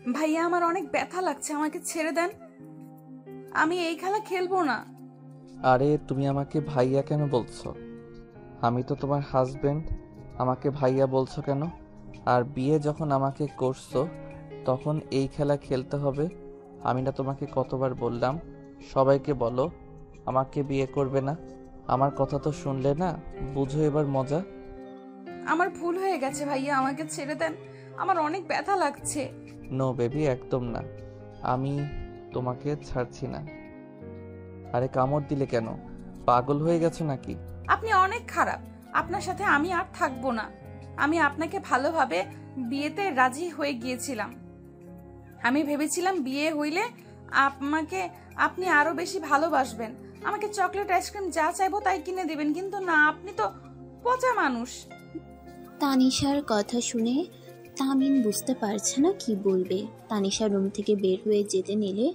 ভাইয়া আমার অনেক ব্যথা লাগছে, আমাকে ছেড়ে দেন, আমি এই খেলা খেলবো না। আরে তুমি আমাকে ভাইয়া কেন বলছো? আমি তো তোমার হাজবেন্ড, আমাকে ভাইয়া বলছো কেন? আর বিয়ে যখন আমাকে করছো তখন এই খেলা খেলতে হবে? আমি না তোমাকে কতবার বললাম সবাইকে বলো আমাকে বিয়ে করবে না? আমার কথা তো শুনলে না, বুঝো এবার মজা। আমার ভুল হয়ে গেছে ভাইয়া, আমাকে ছেড়ে দেন, আমার অনেক ব্যথা লাগছে। নো বেবি, একদম না, আমি তোমাকে ছাড়ছি না। আরে কামড় দিলে কেন? পাগল হয়ে গেছো নাকি? আপনি অনেক খারাপ, আপনার সাথে আমি আর থাকবো না। আমি আপনাকে ভালোভাবে বিয়েতে রাজি হয়ে গিয়েছিলাম। আমি ভেবেছিলাম বিয়ে হইলে আমাকে আপনি আরো বেশি ভালোবাসবেন, আমাকে চকলেট আইসক্রিম যা চাইবো তাই কিনে দিবেন, কিন্তু না, আপনি তো পচা মানুষ। তানিশার কথা শুনে তামিন বুঝতে পারছে না কি বলবে। তানিশা রুম থেকে বের হয়ে যেতে নিলে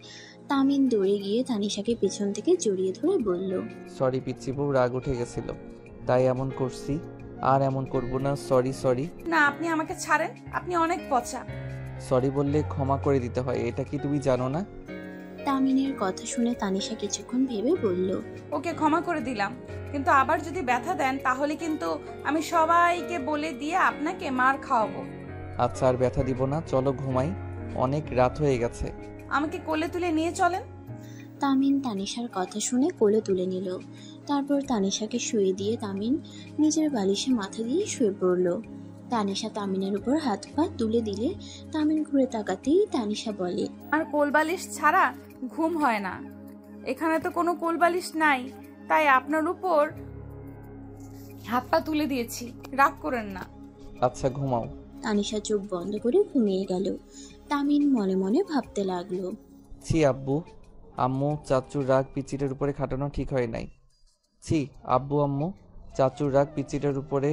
তামিন দৌড়ে গিয়ে তানিশাকে পেছন থেকে জড়িয়ে ধরে বলল, সরি পিচ্চি বউ, রাগ উঠে গেছিল তাই এমন করছি, আর এমন করব না। Sorry sorry. না, আপনি আমাকে ছাড়েন, আপনি অনেক পচা। সরি বললে ক্ষমা করে দিতে হয়, এটা কি তুমি জানো না? তামিনের কথা শুনে তানিশা কিছুক্ষণ ভেবে বলল, ওকে ক্ষমা করে দিলাম, কিন্তু আবার যদি ব্যথা দেন তাহলে কিন্তু আমি সবাইকে বলে দিয়ে আপনাকে মার খাওয়াবো। আচ্ছা আর ব্যথা দিব না, চলো ঘুমাই, অনেক রাত হয়ে গেছে। আমাকে কোলে তুলে নিয়ে চলেন। তামিন তানিশার কথা শুনে কোলে তুলে নিল। তারপর তানিশাকে শুয়ে দিয়ে তামিন নিজের বালিশে মাথা দিয়ে শুয়ে পড়ল। তানিশা তামিনের উপর হাত পা তুলে দিলে তামিন ঘুরে তাকাতেই তানিশা বলে, আর কোলবালিশ ছাড়া ঘুম হয় না, এখানে তো কোনো কোলবালিশ নাই, তাই আপনার উপর হাত পা তুলে দিয়েছি, রাগ করেন না। আচ্ছা ঘুমাও। তানিশা চোখ বন্ধ করে ঘুমিয়ে গেল। তামিন মনে মনে ভাবতে লাগলো, ছি আব্বু আম্মু চাচুর রাগ পিচিটার উপরে খাটানো ঠিক হয় নাই। ছি আব্বু আম্মু চাচুর রাগ পিচিটার উপরে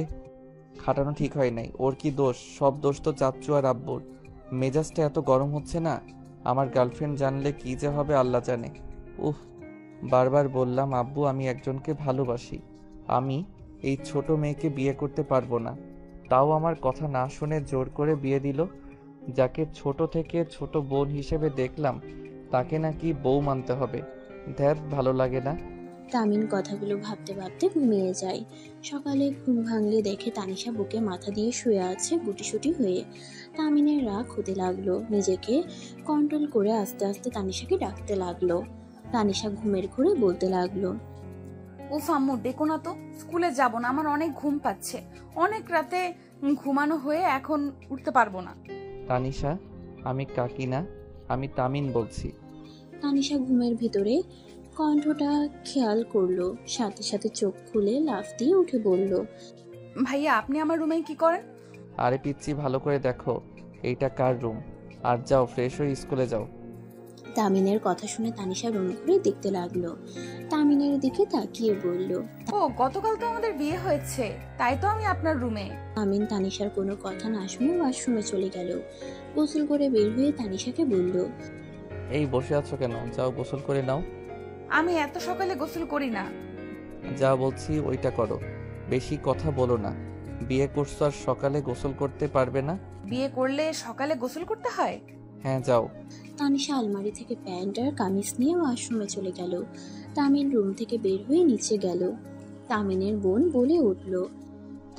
খাটানো ঠিক হয় নাই। ওর কি দোষ? সব দোষ তো চাচু আর আব্বুর। মেজাজটা এত গরম হচ্ছে না, আমার গার্লফ্রেন্ড জানলে কি যে হবে আল্লাহ জানে। উফ, বারবার বললাম আব্বু আমি একজনকে ভালোবাসি, আমি এই ছোট মেয়েকে বিয়ে করতে পারবো না, তাও আমার কথা না শুনে জোর করে বিয়ে দিল। যাকে ছোট থেকে ছোট বোন হিসেবে দেখলাম তাকে নাকি বউ মানতে হবে। ধ্যাত, ভালো লাগে না। তামিন কথাগুলো ভাবতে ভাবতে ঘুমিয়ে যায়। সকালে ঘুম ভাঙলে দেখে তানিশা বুকে মাথা দিয়ে শুয়ে আছে গুটিসুটি হয়ে। তামিনের রাগ হতে লাগলো, নিজেকে কন্ট্রোল করে আস্তে আস্তে তানিশাকে ডাকতে লাগলো। তানিশা ঘুমের ঘোরে বলতে লাগলো, উফ আম্মু ডেকো না তো, স্কুলে যাব না, আমার অনেক ঘুম পাচ্ছে, অনেক রাতে ঘুমানো হয়ে এখন উঠতে পারবো না। তানিশা, আমি কাকি না, আমি তামিন বলছি। তানিশা ঘুমের ভিতরে কণ্ঠটা খেয়াল করলো, সাথে সাথে চোখ খুলে লাফ দিয়ে উঠে বলল, ভাইয়া আপনি আমার রুমে কি করেন? আরে পিচ্ছি, ভালো করে দেখো এইটা কার রুম, আর যাও ফ্রেশ হয়ে স্কুলে যাও। তামিনের কথা শুনে তানিশা রুম ঘুরে দেখতে লাগলো। তামিনের দিকে তাকিয়ে বলল, ও গতকাল তো আমাদের বিয়ে হয়েছে, তাই তো আমি আপনার রুমে। তামিন তানিশার কোনো কথা না শুনে ওয়াশরুমে চলে গেল। গোসল করে বের হয়ে তানিশাকে বলল, এই বসে আছো কেন? যাও গোসল করে নাও। আমি এত সকালে গোসল করি না। যা বলছি ওইটা করো, বেশি কথা বলো না। বিয়ে করছো আর সকালে গোসল করতে পারবে না? বিয়ে করলে সকালে গোসল করতে হয়? হ্যাঁ যাও। তানিশা আলমারি থেকে প্যান্ট আর কামিজ নিয়ে ওয়াশরুমে চলে গেল। তামিন রুম থেকে বের হয়ে নিচে গেল। তামিনের বোন বলে উঠল,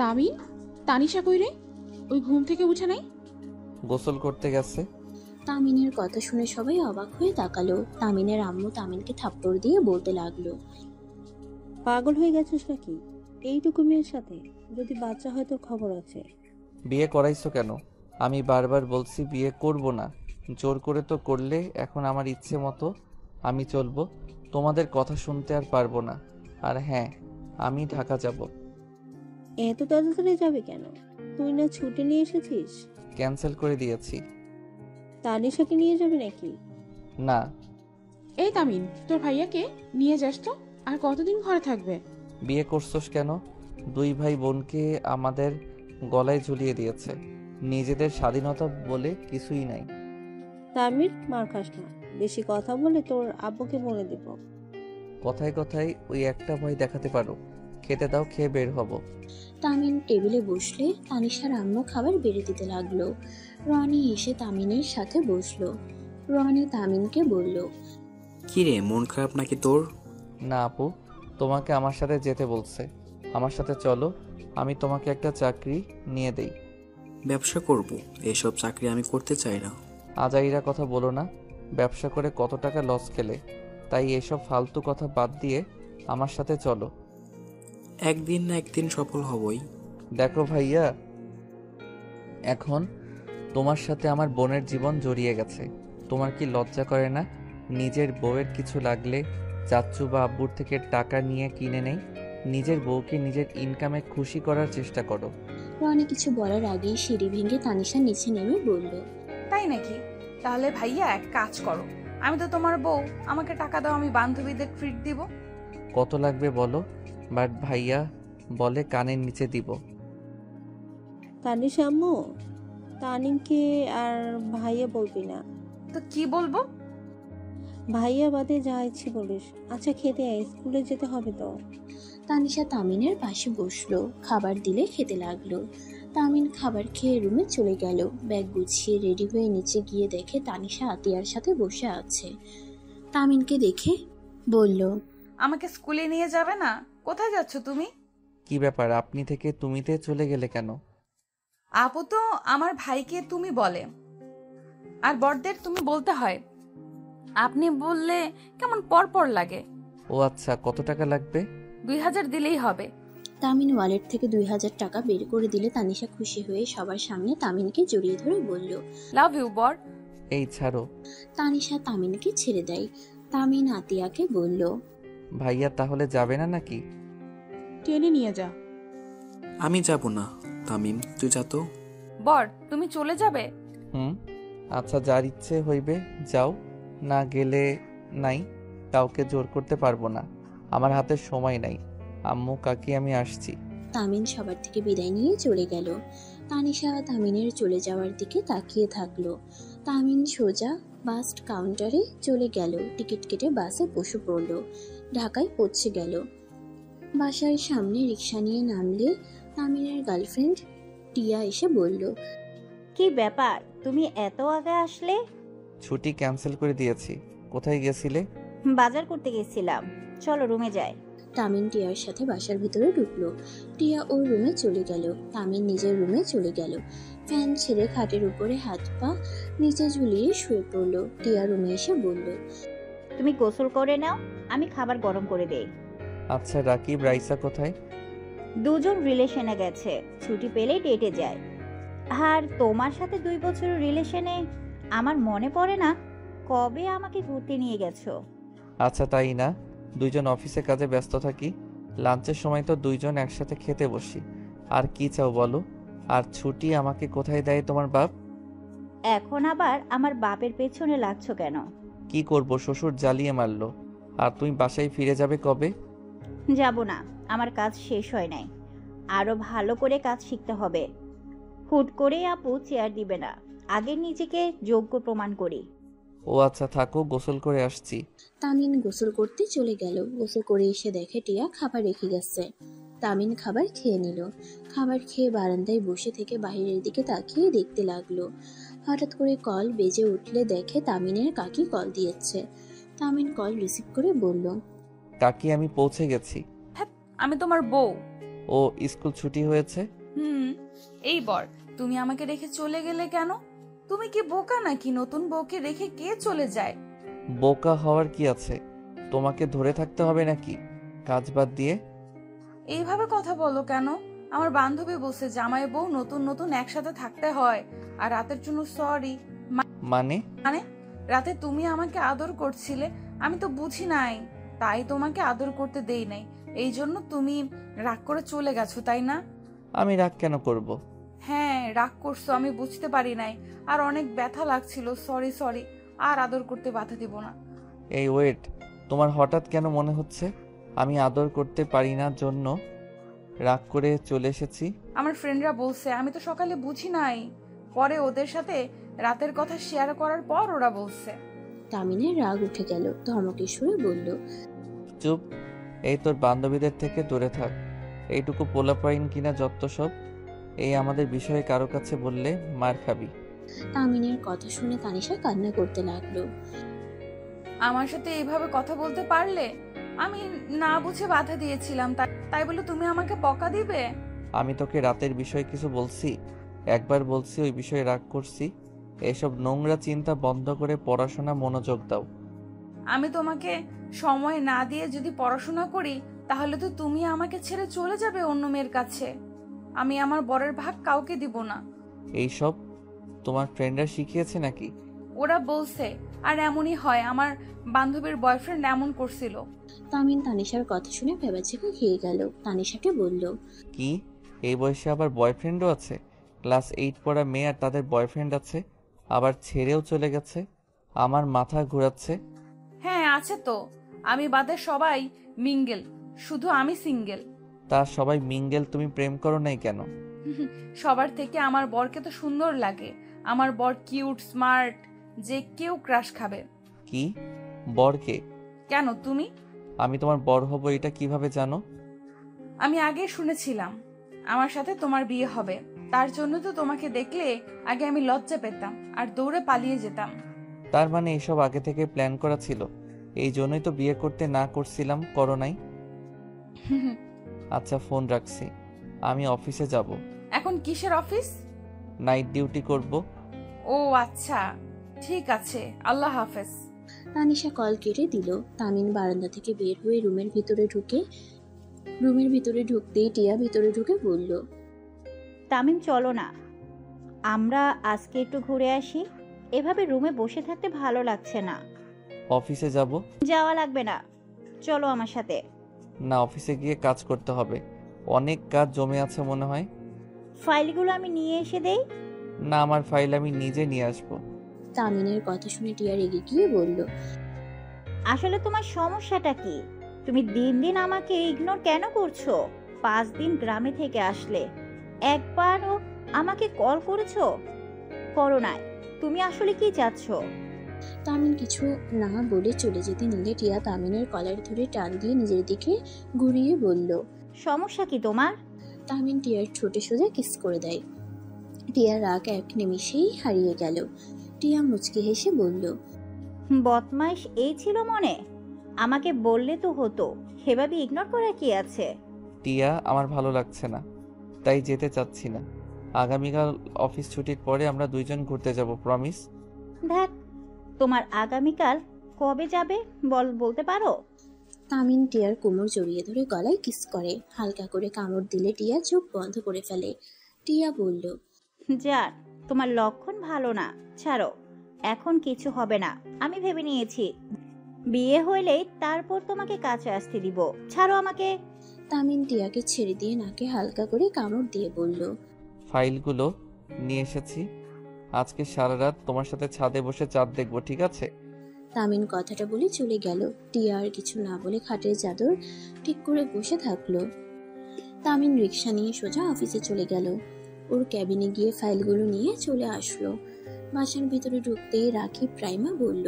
তামিন, তানিশা কই রে? ওই ঘুম থেকে উঠে নাই? গোসল করতে গেছে। তামিনের কথা শুনে সবাই অবাক হয়ে তাকালো। তামিনের আম্মু তামিনকে থাপ্পড় দিয়ে বলতে লাগলো, পাগল হয়ে গেছিস নাকি? এইটুকু মেয়ের সাথে যদি বাচ্চা হয় তোর খবর আছে। বিয়ে করাইছো কেন? আমি বারবার বলছি বিয়ে করব না, জোর করে তো করলে এখন আমার ইচ্ছে মতো আমি চলবো, তোমাদের কথা শুনতে আর পারবো না। আর হ্যাঁ, আমি ঢাকা যাব। এত তাড়াতাড়ি যাবে কেন? তুই না ছুটি নিয়ে এসেছিস? ক্যান্সেল করে দিয়েছি। তানিশাকে নিয়ে যাবি নাকি? না। এই তামিন, তোর ভাইয়াকে নিয়ে যাস তো। আর কতদিন ঘরে থাকবে? বিয়ে করছোস কেন? দুই ভাই বোনকে আমাদের গলায় ঝুলিয়ে দিয়েছে, নিজেদের স্বাধীনতা বলে কিছুই নাই। তামির, মার খাস না, বেশি কথা বলে তোর আব্বুকে বলে দেব। কথায় কথায় ওই একটা ভয় দেখাতে পারো, খেতে দাও, খেয়ে বের হব। তামিন টেবিলে বসলে তানিশার আম্মু খাবার বেড়ে দিতে লাগলো। রনি এসে তামিনের সাথে বসলো। রনি তামিনকে বলল, কিরে, মন খারাপ নাকি তোর? না আপু, তোমাকে আমার সাথে যেতে বলছে। আমার সাথে চলো, আমি তোমাকে একটা চাকরি নিয়ে দেই। ব্যবসা করব? এসব চাকরি আমি করতে চাই না। আজাইরা কথা বলো না। ব্যবসা করে কত টাকা লস খেলে, তাই এসব ফালতু কথা বাদ দিয়ে আমার সাথে চলো। একদিন না একদিন সফল হবই। দেখো ভাইয়া, এখন তোমার সাথে আমার বোনের জীবন জড়িয়ে গেছে। তোমার কি লজ্জা করে না? নিজের বউয়ের কিছু লাগলে চাচ্চু বা আব্বুর থেকে টাকা নিয়ে কিনে নেই। নিজের বউকে নিজের ইনকামে খুশি করার চেষ্টা করো। রনি কিছু বলার আগেই সিঁড়ি ভেঙে তানিশা নিচে নেমে বলল, তাই নাকি? তাহলে ভাইয়া এক কাজ করো, আমি তো তোমার বউ, আমাকে টাকা দাও, আমি বান্ধবীদের ট্রিট দিব। কত লাগবে বলো, বাট ভাইয়া বলে কানের নিচে দিব। তানিশা আম্মু, তানিমকে আর ভাইয়া বলবি না। তো কি বলবো? ভাইয়া বাদে যা ইচ্ছে বলিস। আচ্ছা খেতে আয়, স্কুলে যেতে হবে তো। তানিশা তামিনের পাশে বসলো। খাবার দিলে খেতে লাগলো। তামিন খাবার খেয়ে রুমে চলে গেল। ব্যাগ গুছিয়ে রেডি হয়ে নিচে গিয়ে দেখে তানিশা আতিয়ার সাথে বসে আছে। তামিনকে দেখে বলল, আমাকে স্কুলে নিয়ে যাবে না? কোথায় যাচ্ছ তুমি? কি ব্যাপার, আপনি থেকে তুমিতে চলে গেলে কেন? আপু তো আমার ভাইকে তুমি বলে, আর বড়দের তুমি বলতে হয়। আপনি বললে কেমন পর পর লাগে। ও আচ্ছা, কত টাকা লাগবে? 2000 দিলেই হবে। তামিন ওয়ালেট থেকে 2000 টাকা বের করে দিলে তানিশা খুশি হয়ে সবার সামনে তামিনকে জড়িয়ে ধরে বলল, লাভ ইউ বর। এই ছাড়ো। তানিশা তামিনকে ছেড়ে দেয়। তামিন আতিয়াকে বলল, ভাইয়া তাহলে যাবে না নাকি? টেনে নিয়ে যা। আমি যাব না। তামিম, তুই যা তো। বর, তুমি চলে যাবে? আচ্ছা, যার ইচ্ছে হইবে যাও, না গেলে নাই। কাউকে জোর করতে পারবো না, আমার হাতে সময় নাই। আম্মু কাকি, আমি আসছি। তামিন সবার থেকে বিদায় নিয়ে চলে গেল। তানিশা তামিনের চলে যাওয়ার দিকে তাকিয়ে থাকলো। তামিন সোজা বাস কাউন্টারে চলে গেল। টিকিট কেটে বাসে বসে পড়ল। ঢাকায় পৌঁছে গেল। বাসার সামনে রিক্সা নিয়ে নামলে তামিনের গার্লফ্রেন্ড টিয়া এসে বলল, কি ব্যাপার, তুমি এত আগে আসলে? ছুটি ক্যান্সেল করে দিয়েছি। কোথায় গেছিলে? বাজার করতে গেছিলাম, চলো রুমে যাই। তামিন টিয়ার সাথে বাসার ভিতরে ঢুকলো। টিয়া ওর রুমে চলে গেল। তামিন নিজের রুমে চলে গেল। ফ্যান ছেড়ে খাটের উপরে হাত পা নিচে ঝুলিয়ে শুয়ে পড়লো। টিয়া রুমে এসে বলল, তুমি গোসল করে নাও, আমি খাবার গরম করে দেই। আচ্ছা, রাকিব রাইসা কোথায়? দুজন রিলেশনে গেছে, ছুটি পেলেই ডেটে যায়। আর তোমার সাথে 2 বছরের রিলেশনে আমার মনে পড়ে না কবে আমাকে ঘুরতে নিয়ে গেছো। আচ্ছা, তাই না? দুইজন অফিসে কাজে ব্যস্ত থাকি, লাঞ্চের সময় তো দুইজন একসাথে খেতে বসি। আর কি চাও বলো? আর ছুটি আমাকে কোথায় দেয় তোমার বাপ? এখন আবার আমার বাপের পেছনে লাগছো কেন? কি করব, শ্বশুর জ্বালিয়ে মারলো। আর তুমি বাসায় ফিরে যাবে কবে? যাব না, আমার কাজ শেষ হয় নাই, আরো ভালো করে কাজ শিখতে হবে। হুট করে আপু চেয়ার দিবে না, আগে নিজেকে যোগ্য প্রমাণ করি। ও আচ্ছা, থাকো, গোসল করে আসছি। তামিন গোসল করতে চলে গেল। গোসল করে এসে দেখে টিয়া খাবার রেখে গেছে। তামিন খাবার খেয়ে নিল। খাবার খেয়ে বারান্দায় বসে থেকে বাইরের দিকে তাকিয়ে দেখতে লাগলো। হঠাৎ করে কল বেজে উঠলে দেখে তামিনের কাকি কল দিয়েছে। তামিন কল রিসিভ করে বলল, কাকি, আমি পৌঁছে গেছি। আমি তোমার বউ। ও স্কুল ছুটি হয়েছে? এই বর, তুমি আমাকে রেখে চলে গেলে কেন? তুমি কি বোকা নাকি? নতুন বউকে রেখে কে চলে যায়? বোকা হওয়ার কি আছে? তোমাকে ধরে থাকতে হবে নাকি কাজ বাদ দিয়ে? এইভাবে কথা বলো কেন? আমার বান্ধবী বলছে জামাই বউ নতুন নতুন একসাথে থাকতে হয়। আর রাতের জন্য সরি। মানে? মানে রাতে তুমি আমাকে আদর করছিলে, আমি তো বুঝি নাই, তাই তোমাকে আদর করতে দেই নাই। এই জন্য তুমি রাগ করে চলে গেছো, তাই না? আমি রাগ কেন করব? হ্যাঁ, রাগ করছো, আমি বুঝতে পারি নাই। আর অনেক ব্যথা লাগছিল, সরি সরি। আর আদর করতে বাধা দিব না। এই ওয়েট, তোমার হঠাৎ কেন মনে হচ্ছে আমি আদর করতে পারি না জন্য রাগ করে চলে এসেছি? আমার ফ্রেন্ডরা বলছে, আমি তো সকালে বুঝি নাই, পরে ওদের সাথে রাতের কথা শেয়ার করার পর ওরা বলছে। তামিনের রাগ উঠে গেল। ধমকে সুরে বলল, চুপ, এই তোর বান্ধবীদের থেকে দূরে থাক। এইটুকু পোলাপাইন কিনা যত সব। এই আমাদের বিষয়ে কারো কাছে বললে মার খাবি। তামিনের কথা শুনে তানিশা কান্না করতে লাগলো। আমার সাথে এইভাবে কথা বলতে পারলে? আমি না বুঝে বাধা দিয়েছিলাম, তাই বলে তুমি আমাকে বকা দিবে? আমি তোকে রাতের বিষয়ে কিছু বলছি? একবার বলছি ওই বিষয়ে রাগ করছি? এসব নোংরা চিন্তা বন্ধ করে পড়াশোনা মনোযোগ দাও। আমি তোমাকে সময় না দিয়ে যদি পড়াশোনা করি, তাহলে তো তুমি আমাকে ছেড়ে চলে যাবে অন্য মেয়ের কাছে। আমি আমার বরের ভাগ কাউকে দিব না। এইসব তোমার ফ্রেন্ডরা শিখিয়েছে নাকি? ওরা বলছে, আর এমনই হয়। আমার বান্ধবীর বয়ফ্রেন্ড এমন করছিল। তামিন তানিশার কথা শুনে ভেবাচেকা খেয়ে গেল। তানিশাকে বলল, কি এই বয়সে আবার বয়ফ্রেন্ডও আছে? ক্লাস 8 পড়া মেয়ে আর তাদের বয়ফ্রেন্ড আছে, আবার ছেড়েও চলে গেছে। আমার মাথা ঘোরাচ্ছে। হ্যাঁ আছে তো, আমি বাদে সবাই মিঙ্গেল, শুধু আমি সিঙ্গেল। তা সবাই মিঙ্গেল, তুমি প্রেম করো নাই কেন? সবার থেকে আমার বরকে তো সুন্দর লাগে। আমার বর কিউট, স্মার্ট, যে কেউ ক্রাশ খাবে। কি বরকে? কেন তুমি? আমি তোমার বর হব এটা কিভাবে জানো? আমি আগে শুনেছিলাম আমার সাথে তোমার বিয়ে হবে। তার জন্য তো তোমাকে দেখলে আগে আমি লজ্জা পেতাম আর দৌড়ে পালিয়ে যেতাম। তার মানে এসব আগে থেকে প্ল্যান করা ছিল? এই জন্যই তো বিয়ে করতে না করছিলাম, করো নাই? আচ্ছা ফোন রাখছি, আমি অফিসে যাব। এখন কিসের অফিস? নাইট ডিউটি করব। ও আচ্ছা, ঠিক আছে, আল্লাহ হাফেজ। তানিশা কল কেটে দিল। তামিন বারান্দা থেকে বের হয়ে রুমের ভিতরে ঢুকতেই টিয়া ভিতরে ঢুকে বলল, তামিম চলো না, আমরা আজকে একটু ঘুরে আসি। এভাবে রুমে বসে থাকতে ভালো লাগছে না। অফিসে যাব। যাওয়া লাগবে না, চলো আমার সাথে। না, অফিসে গিয়ে কাজ করতে হবে, অনেক কাজ জমে আছে মনে হয়। ফাইলগুলো আমি নিয়ে এসে দেই। না, আমার ফাইল আমি নিজে নিয়ে আসবো। তামিনের কথা শুনে টিয়া রেগে গিয়ে বলল, আসলে তোমার সমস্যাটা কি? তুমি দিন দিন আমাকে ইগনোর কেন করছো? 5 দিন গ্রামে থেকে আসলে একবারও আমাকে কল করেছো? করো নাই। তুমি আসলে কি চাচ্ছ? তামিন কিছু না বলে চলে যেতে নিলে টিয়া তামিনের কলার ধরে টান দিয়ে নিজের দিকে ঘুরিয়ে বলল, সমস্যা কি তোমার? তামিন টিয়ার ঠোঁটে সোজা কিস করে দেয়। টিয়ার রাগ এক নিমিষেই হারিয়ে গেল। টিয়া মুচকি হেসে বলল, বদমাইশ এই ছিল মনে? আমাকে বললে তো হতো, সেভাবে ইগনোর করার কি আছে? টিয়া, আমার ভালো লাগছে না, তাই যেতে চাচ্ছি না। আগামীকাল অফিস ছুটির পরে আমরা দুইজন ঘুরতে যাব, প্রমিস। দেখ, তোমার আগামীকাল কবে যাবে বলতে পারো? তামিন টিয়ার কোমর জড়িয়ে ধরে গলায় কিস করে। হালকা করে কামড় দিলে টিয়া চোখ বন্ধ করে ফেলে। টিয়া বলল, যার তোমার লক্ষণ ভালো না, ছাড়ো। এখন কিছু হবে না, আমি ভেবে নিয়েছি। বিয়ে হইলেই তারপর তোমাকে কাছে আসতে দিব। ছাড়ো আমাকে। তামিন টিয়াকে ছেড়ে দিয়ে নাকে হালকা করে কামড় দিয়ে বলল, ফাইলগুলো নিয়ে এসেছি, আজকে সারা রাত তোমার সাথে ছাদে বসে চাঁদ দেখবো, ঠিক আছে? তামিন কথাটা বলে চলে গেল। টিয়া আর কিছু না বলে খাটের চাদর ঠিক করে বসে থাকলো। তামিন রিক্সা নিয়ে সোজা অফিসে চলে গেল। ওর ক্যাবিনে গিয়ে ফাইলগুলো নিয়ে চলে আসলো। বাসার ভিতরে ঢুকতেই রাখি প্রাইমা বলল,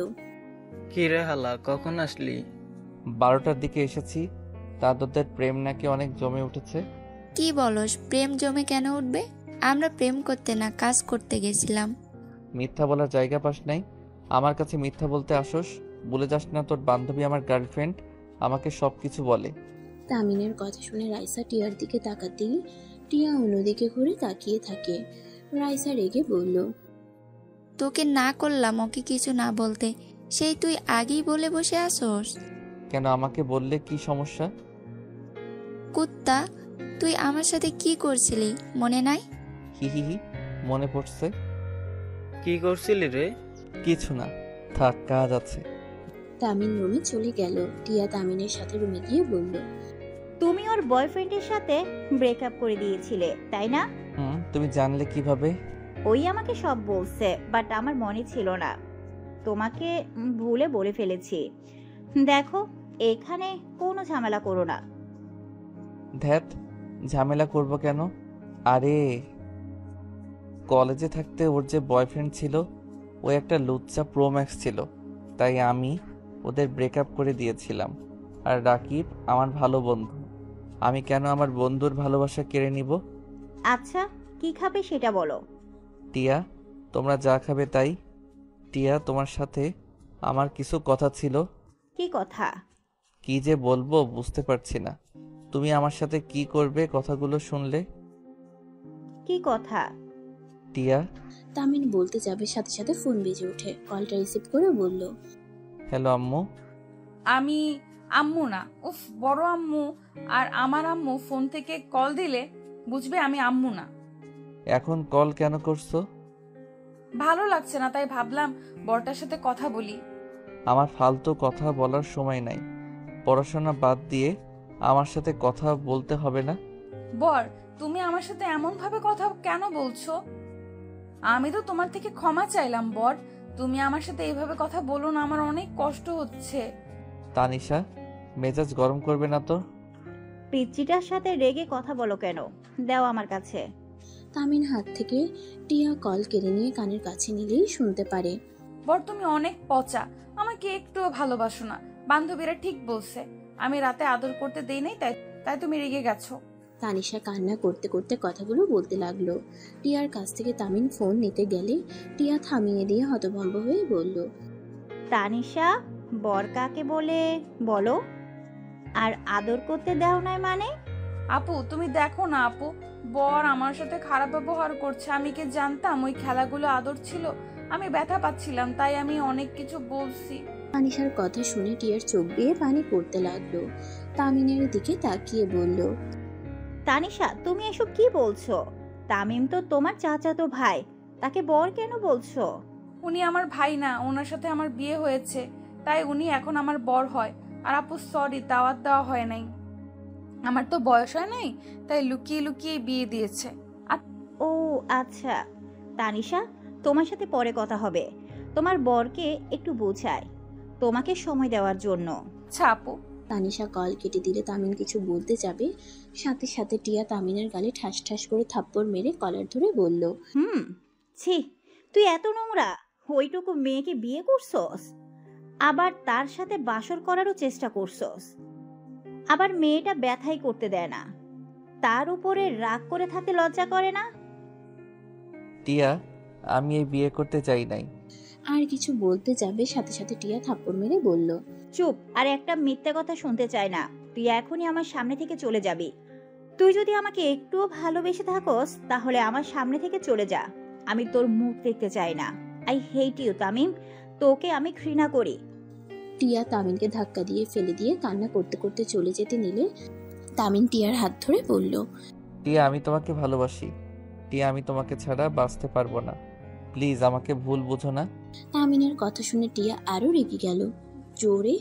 কি রে হালা, কখন আসলি? 12টার দিকে এসেছি। তাদের প্রেম নাকি অনেক জমে উঠেছে। কি বলস? প্রেম জমে কেন উঠবে? আমরা প্রেম করতে না, কাজ করতে গেছিলাম। মিথ্যা বলার জায়গা পাস নাই, আমার কাছে মিথ্যা বলতে আসোস। বলে যাস না তোর বান্ধবী আমার গার্লফ্রেন্ড, আমাকে সবকিছু বলে। তামিনের কথা শুনে রাইসা টিয়ার দিকে তাকাতেই টিয়া অন্যদিকে ঘুরে তাকিয়ে থাকে। রাইসা রেগে বলল, তোকে না করলাম ওকে কিছু না বলতে, সেই তুই আগেই বলে বসে আসোস। কেন, আমাকে বললে কি সমস্যা? কুত্তা, তুই আমার সাথে কি করছিলি মনে নাই? হি হি হি, মনে পড়ছে। কি করছিলি রে? কিছু না, থাক, কাজ আছে। তামিন রুমে চলে গেল। টিয়া তামিনের সাথে রুমে গিয়ে বলল, তুমি ওর বয়ফ্রেন্ডের সাথে ব্রেকআপ করে দিয়েছিলে, তাই না? তুমি জানলে কিভাবে? ওই আমাকে সব বলছে, বাট আমার মনে ছিল না। তোমাকে ভুলে বলে ফেলেছি। দেখো, এখানে কোনো ঝামেলা করো না। ধ্যাত, ঝামেলা করব কেন? আরে কলেজে থাকতে ওর যে বয়ফ্রেন্ড ছিল, ও একটা লুচ্চা প্রোম্যাক্স ছিল, তাই আমি ওদের ব্রেকআপ করে দিয়েছিলাম। আর রাকিব আমার ভালো বন্ধু, আমি কেন আমার বন্ধুর ভালোবাসা কেড়ে নিব? আচ্ছা, কি খাবে সেটা বলো। টিয়া, তোমরা যা খাবে তাই। টিয়া, তোমার সাথে আমার কিছু কথা ছিল। কি কথা? কি যে বলবো বুঝতে পারছি না। তুমি আমার সাথে কি করবে কথাগুলো শুনলে? কি কথা? টিয়া। তামিন বলতে যাবে, সাথে সাথে ফোন বেজে ওঠে। কলটা রিসিভ করে বলল, হ্যালো আম্মু। আমি আম্মু না, উফ, বড় আম্মু আর আমার আম্মু ফোন থেকে কল দিলে বুঝবে আমি আম্মু না। এখন কল কেন করছো? ভালো লাগছে না, তাই ভাবলাম বড়টার সাথে কথা বলি। আমার ফালতু কথা বলার সময় নাই। পড়াশোনা বাদ দিয়ে আমার সাথে কথা বলতে হবে না? বর, তুমি আমার সাথে এমন ভাবে কথা কেন বলছো? আমি তো তোমার থেকে ক্ষমা চাইলাম বর, তুমি আমার সাথে এইভাবে কথা বলো না, আমার অনেক কষ্ট হচ্ছে। তানিশা, মেজাজ গরম করবে না তো? পিচ্চিটার সাথে রেগে কথা বলো কেন? দাও আমার কাছে। তামিন হাত থেকে টিয়া কল কেড়ে নিয়ে কানের কাছে নিলেই শুনতে পারে, বর, তুমি অনেক পচা, আমাকে একটুও ভালোবাসো না। বান্ধবীরা ঠিক বলছে, আমি রাতে আদর করতে দেই নাই, তাই তাই তুমি রেগে গেছো। তানিশা কান্না করতে করতে কথাগুলো বলতে লাগলো। টিয়ার কাছ থেকে তামিন ফোন নিতে গেলে টিয়া থামিয়ে দিয়ে হতভম্ব হয়ে বলল, তানিশা, বর কাকে বলে বলো? আর আদর করতে দাও নাই মানে? আপু, তুমি দেখো না আপু, বর আমার সাথে খারাপ ব্যবহার করছে। আমি কি জানতাম ওই খেলাগুলো আদর ছিল? আমি ব্যথা পাচ্ছিলাম, তাই আমি অনেক কিছু বলছি। তানিশার কথা শুনে টিয়ার চোখ বেয়ে পানি পড়তে লাগলো। তামিনের দিকে তাকিয়ে বলল, তানিশা, তুমি এসব কি বলছো? তামিম তো তোমার চাচাতো ভাই, তাকে বর কেন বলছো? উনি আমার ভাই না, ওনার সাথে আমার বিয়ে হয়েছে, তাই উনি এখন আমার বর হয়। আর আপু সরি, দাওয়াত দেওয়া হয় নাই, আমার তো বয়স হয় নাই, তাই লুকিয়ে লুকিয়ে বিয়ে দিয়েছে। ও আচ্ছা। তানিশা, তোমার সাথে পরে কথা হবে। তোমার বরকে একটু বোঝায় তোমাকে সময় দেওয়ার জন্য। আচ্ছা আপু। তানিশা কল কেটে দিলে তামিন কিছু বলতে যাবে, সাথে সাথে টিয়া তামিনের গালে ঠাস ঠাস করে থাপ্পড় মেরে কলার ধরে বলল, ছি, তুই এত নোংরা! ওইটুকু মেয়েকে বিয়ে করছস, আবার তার সাথে বাসর করারও চেষ্টা করছস। আবার মেয়েটা ব্যথাই করতে দেয় না, তার উপরে রাগ করে থাকতে লজ্জা করে না? টিয়া, আমি এই বিয়ে করতে চাই নাই। আর কিছু বলতে যাবে, সাথে সাথে টিয়া থাপ্পড় মেরে বলল, চুপ! আর একটা মিথ্যে কথা শুনতে চাই না। তুই এখনই আমার সামনে থেকে চলে যাবি। তুই যদি আমাকে একটুও ভালোবেসে থাকস তাহলে আমার সামনে থেকে চলে যা। আমি তোর মুখ দেখতে চাই না। আই হেট ইউ তামিম, তোকে আমি ঘৃণা করি। টিয়া তামিনকে ধাক্কা দিয়ে ফেলে দিয়ে কান্না করতে করতে চলে যেতে নিলে তামিন টিয়ার হাত ধরে বলল, টিয়া, আমি তোমাকে ভালোবাসি। টিয়া, আমি তোমাকে ছাড়া বাঁচতে পারবো না। প্লিজ আমাকে ভুল বুঝো না। তামিনের কথা শুনে টিয়া আরো রেগে গেল। জোরে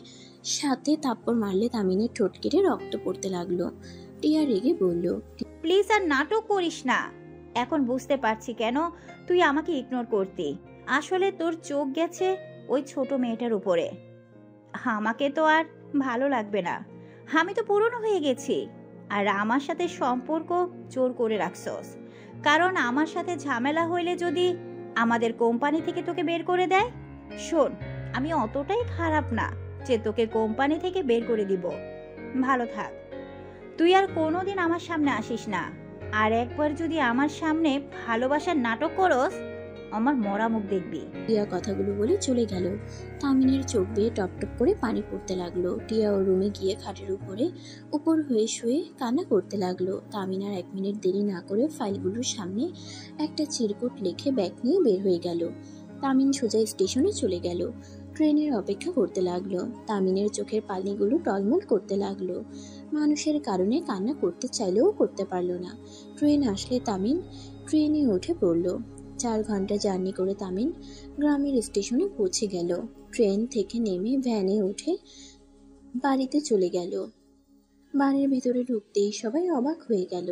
সাথে থাপ্পড় মারলে তামিনের ঠোঁট কেটে রক্ত পড়তে লাগলো। টিয়া রেগে বলল, প্লিজ আর নাটক করিস না। এখন বুঝতে পারছি কেন তুই আমাকে ইগনোর করতি। আসলে তোর চোখ গেছে ওই ছোট মেয়েটার উপরে। আমাকে তো আর ভালো লাগবে না, আমি তো পুরনো হয়ে গেছি। আর আমার সাথে সম্পর্ক জোর করে রাখছস, কারণ আমার সাথে ঝামেলা হইলে যদি আমাদের কোম্পানি থেকে তোকে বের করে দেয়। শোন, আমি অতটাই খারাপ না যে তোকে কোম্পানি থেকে বের করে দিব। ভালো থাক। তুই আর কোনোদিন আমার সামনে আসিস না। আর একবার যদি আমার সামনে ভালোবাসার নাটক করস, আমার মরা মুখ দেখবি। টিয়া কথাগুলো বলে চলে গেল। তামিনের চোখ বেয়ে টপ টপ করে পানি পড়তে লাগলো। টিয়া ওর রুমে গিয়ে খাটের উপর হয়ে শুয়ে কান্না করতে লাগলো। তামিন আর 1 মিনিট দেরি না করে ফাইলগুলোর সামনে একটা চিরকুট লিখে ব্যাগ নিয়ে বের হয়ে গেল। তামিন সোজা স্টেশনে চলে গেল। ট্রেনের অপেক্ষা করতে লাগলো। তামিনের চোখের পানিগুলো টলমল করতে লাগলো। মানুষের কারণে কান্না করতে চাইলেও করতে পারলো না। ট্রেন আসলে তামিন ট্রেনে উঠে পড়লো। 4 ঘন্টা জার্নি করে তামিন গ্রামের স্টেশনে পৌঁছে গেল। ট্রেন থেকে নেমে ভ্যানে উঠে বাড়িতে চলে গেল। বাড়ির ভিতরে ঢুকতেই সবাই অবাক হয়ে গেল।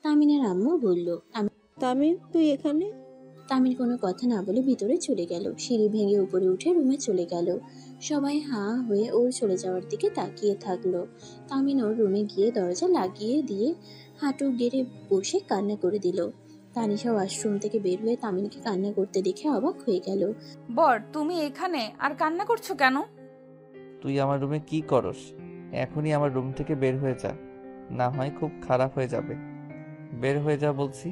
তামিনের আম্মু বলল, তামিম, তুই এখানে? তামিন কোনো কথা না বলে ভিতরে চলে গেল। সিঁড়ি ভেঙে উপরে উঠে রুমে চলে গেল। সবাই হাঁ হয়ে ওর চলে যাওয়ার দিকে তাকিয়ে থাকলো। তামিন ওর রুমে গিয়ে দরজা লাগিয়ে দিয়ে হাঁটু গেড়ে বসে কান্না করে দিল। তানিশা ওয়াশরুম থেকে বের হয়ে তামিনকে কান্না করতে দেখে অবাক হয়ে গেল। বর, তুমি এখানে আর কান্না করছো কেন? তুই আমার রুমে কি করস? এখনই আমার রুম থেকে বের হয়ে যা। না হয় খুব খারাপ হয়ে যাবে। বের হয়ে যা বলছি।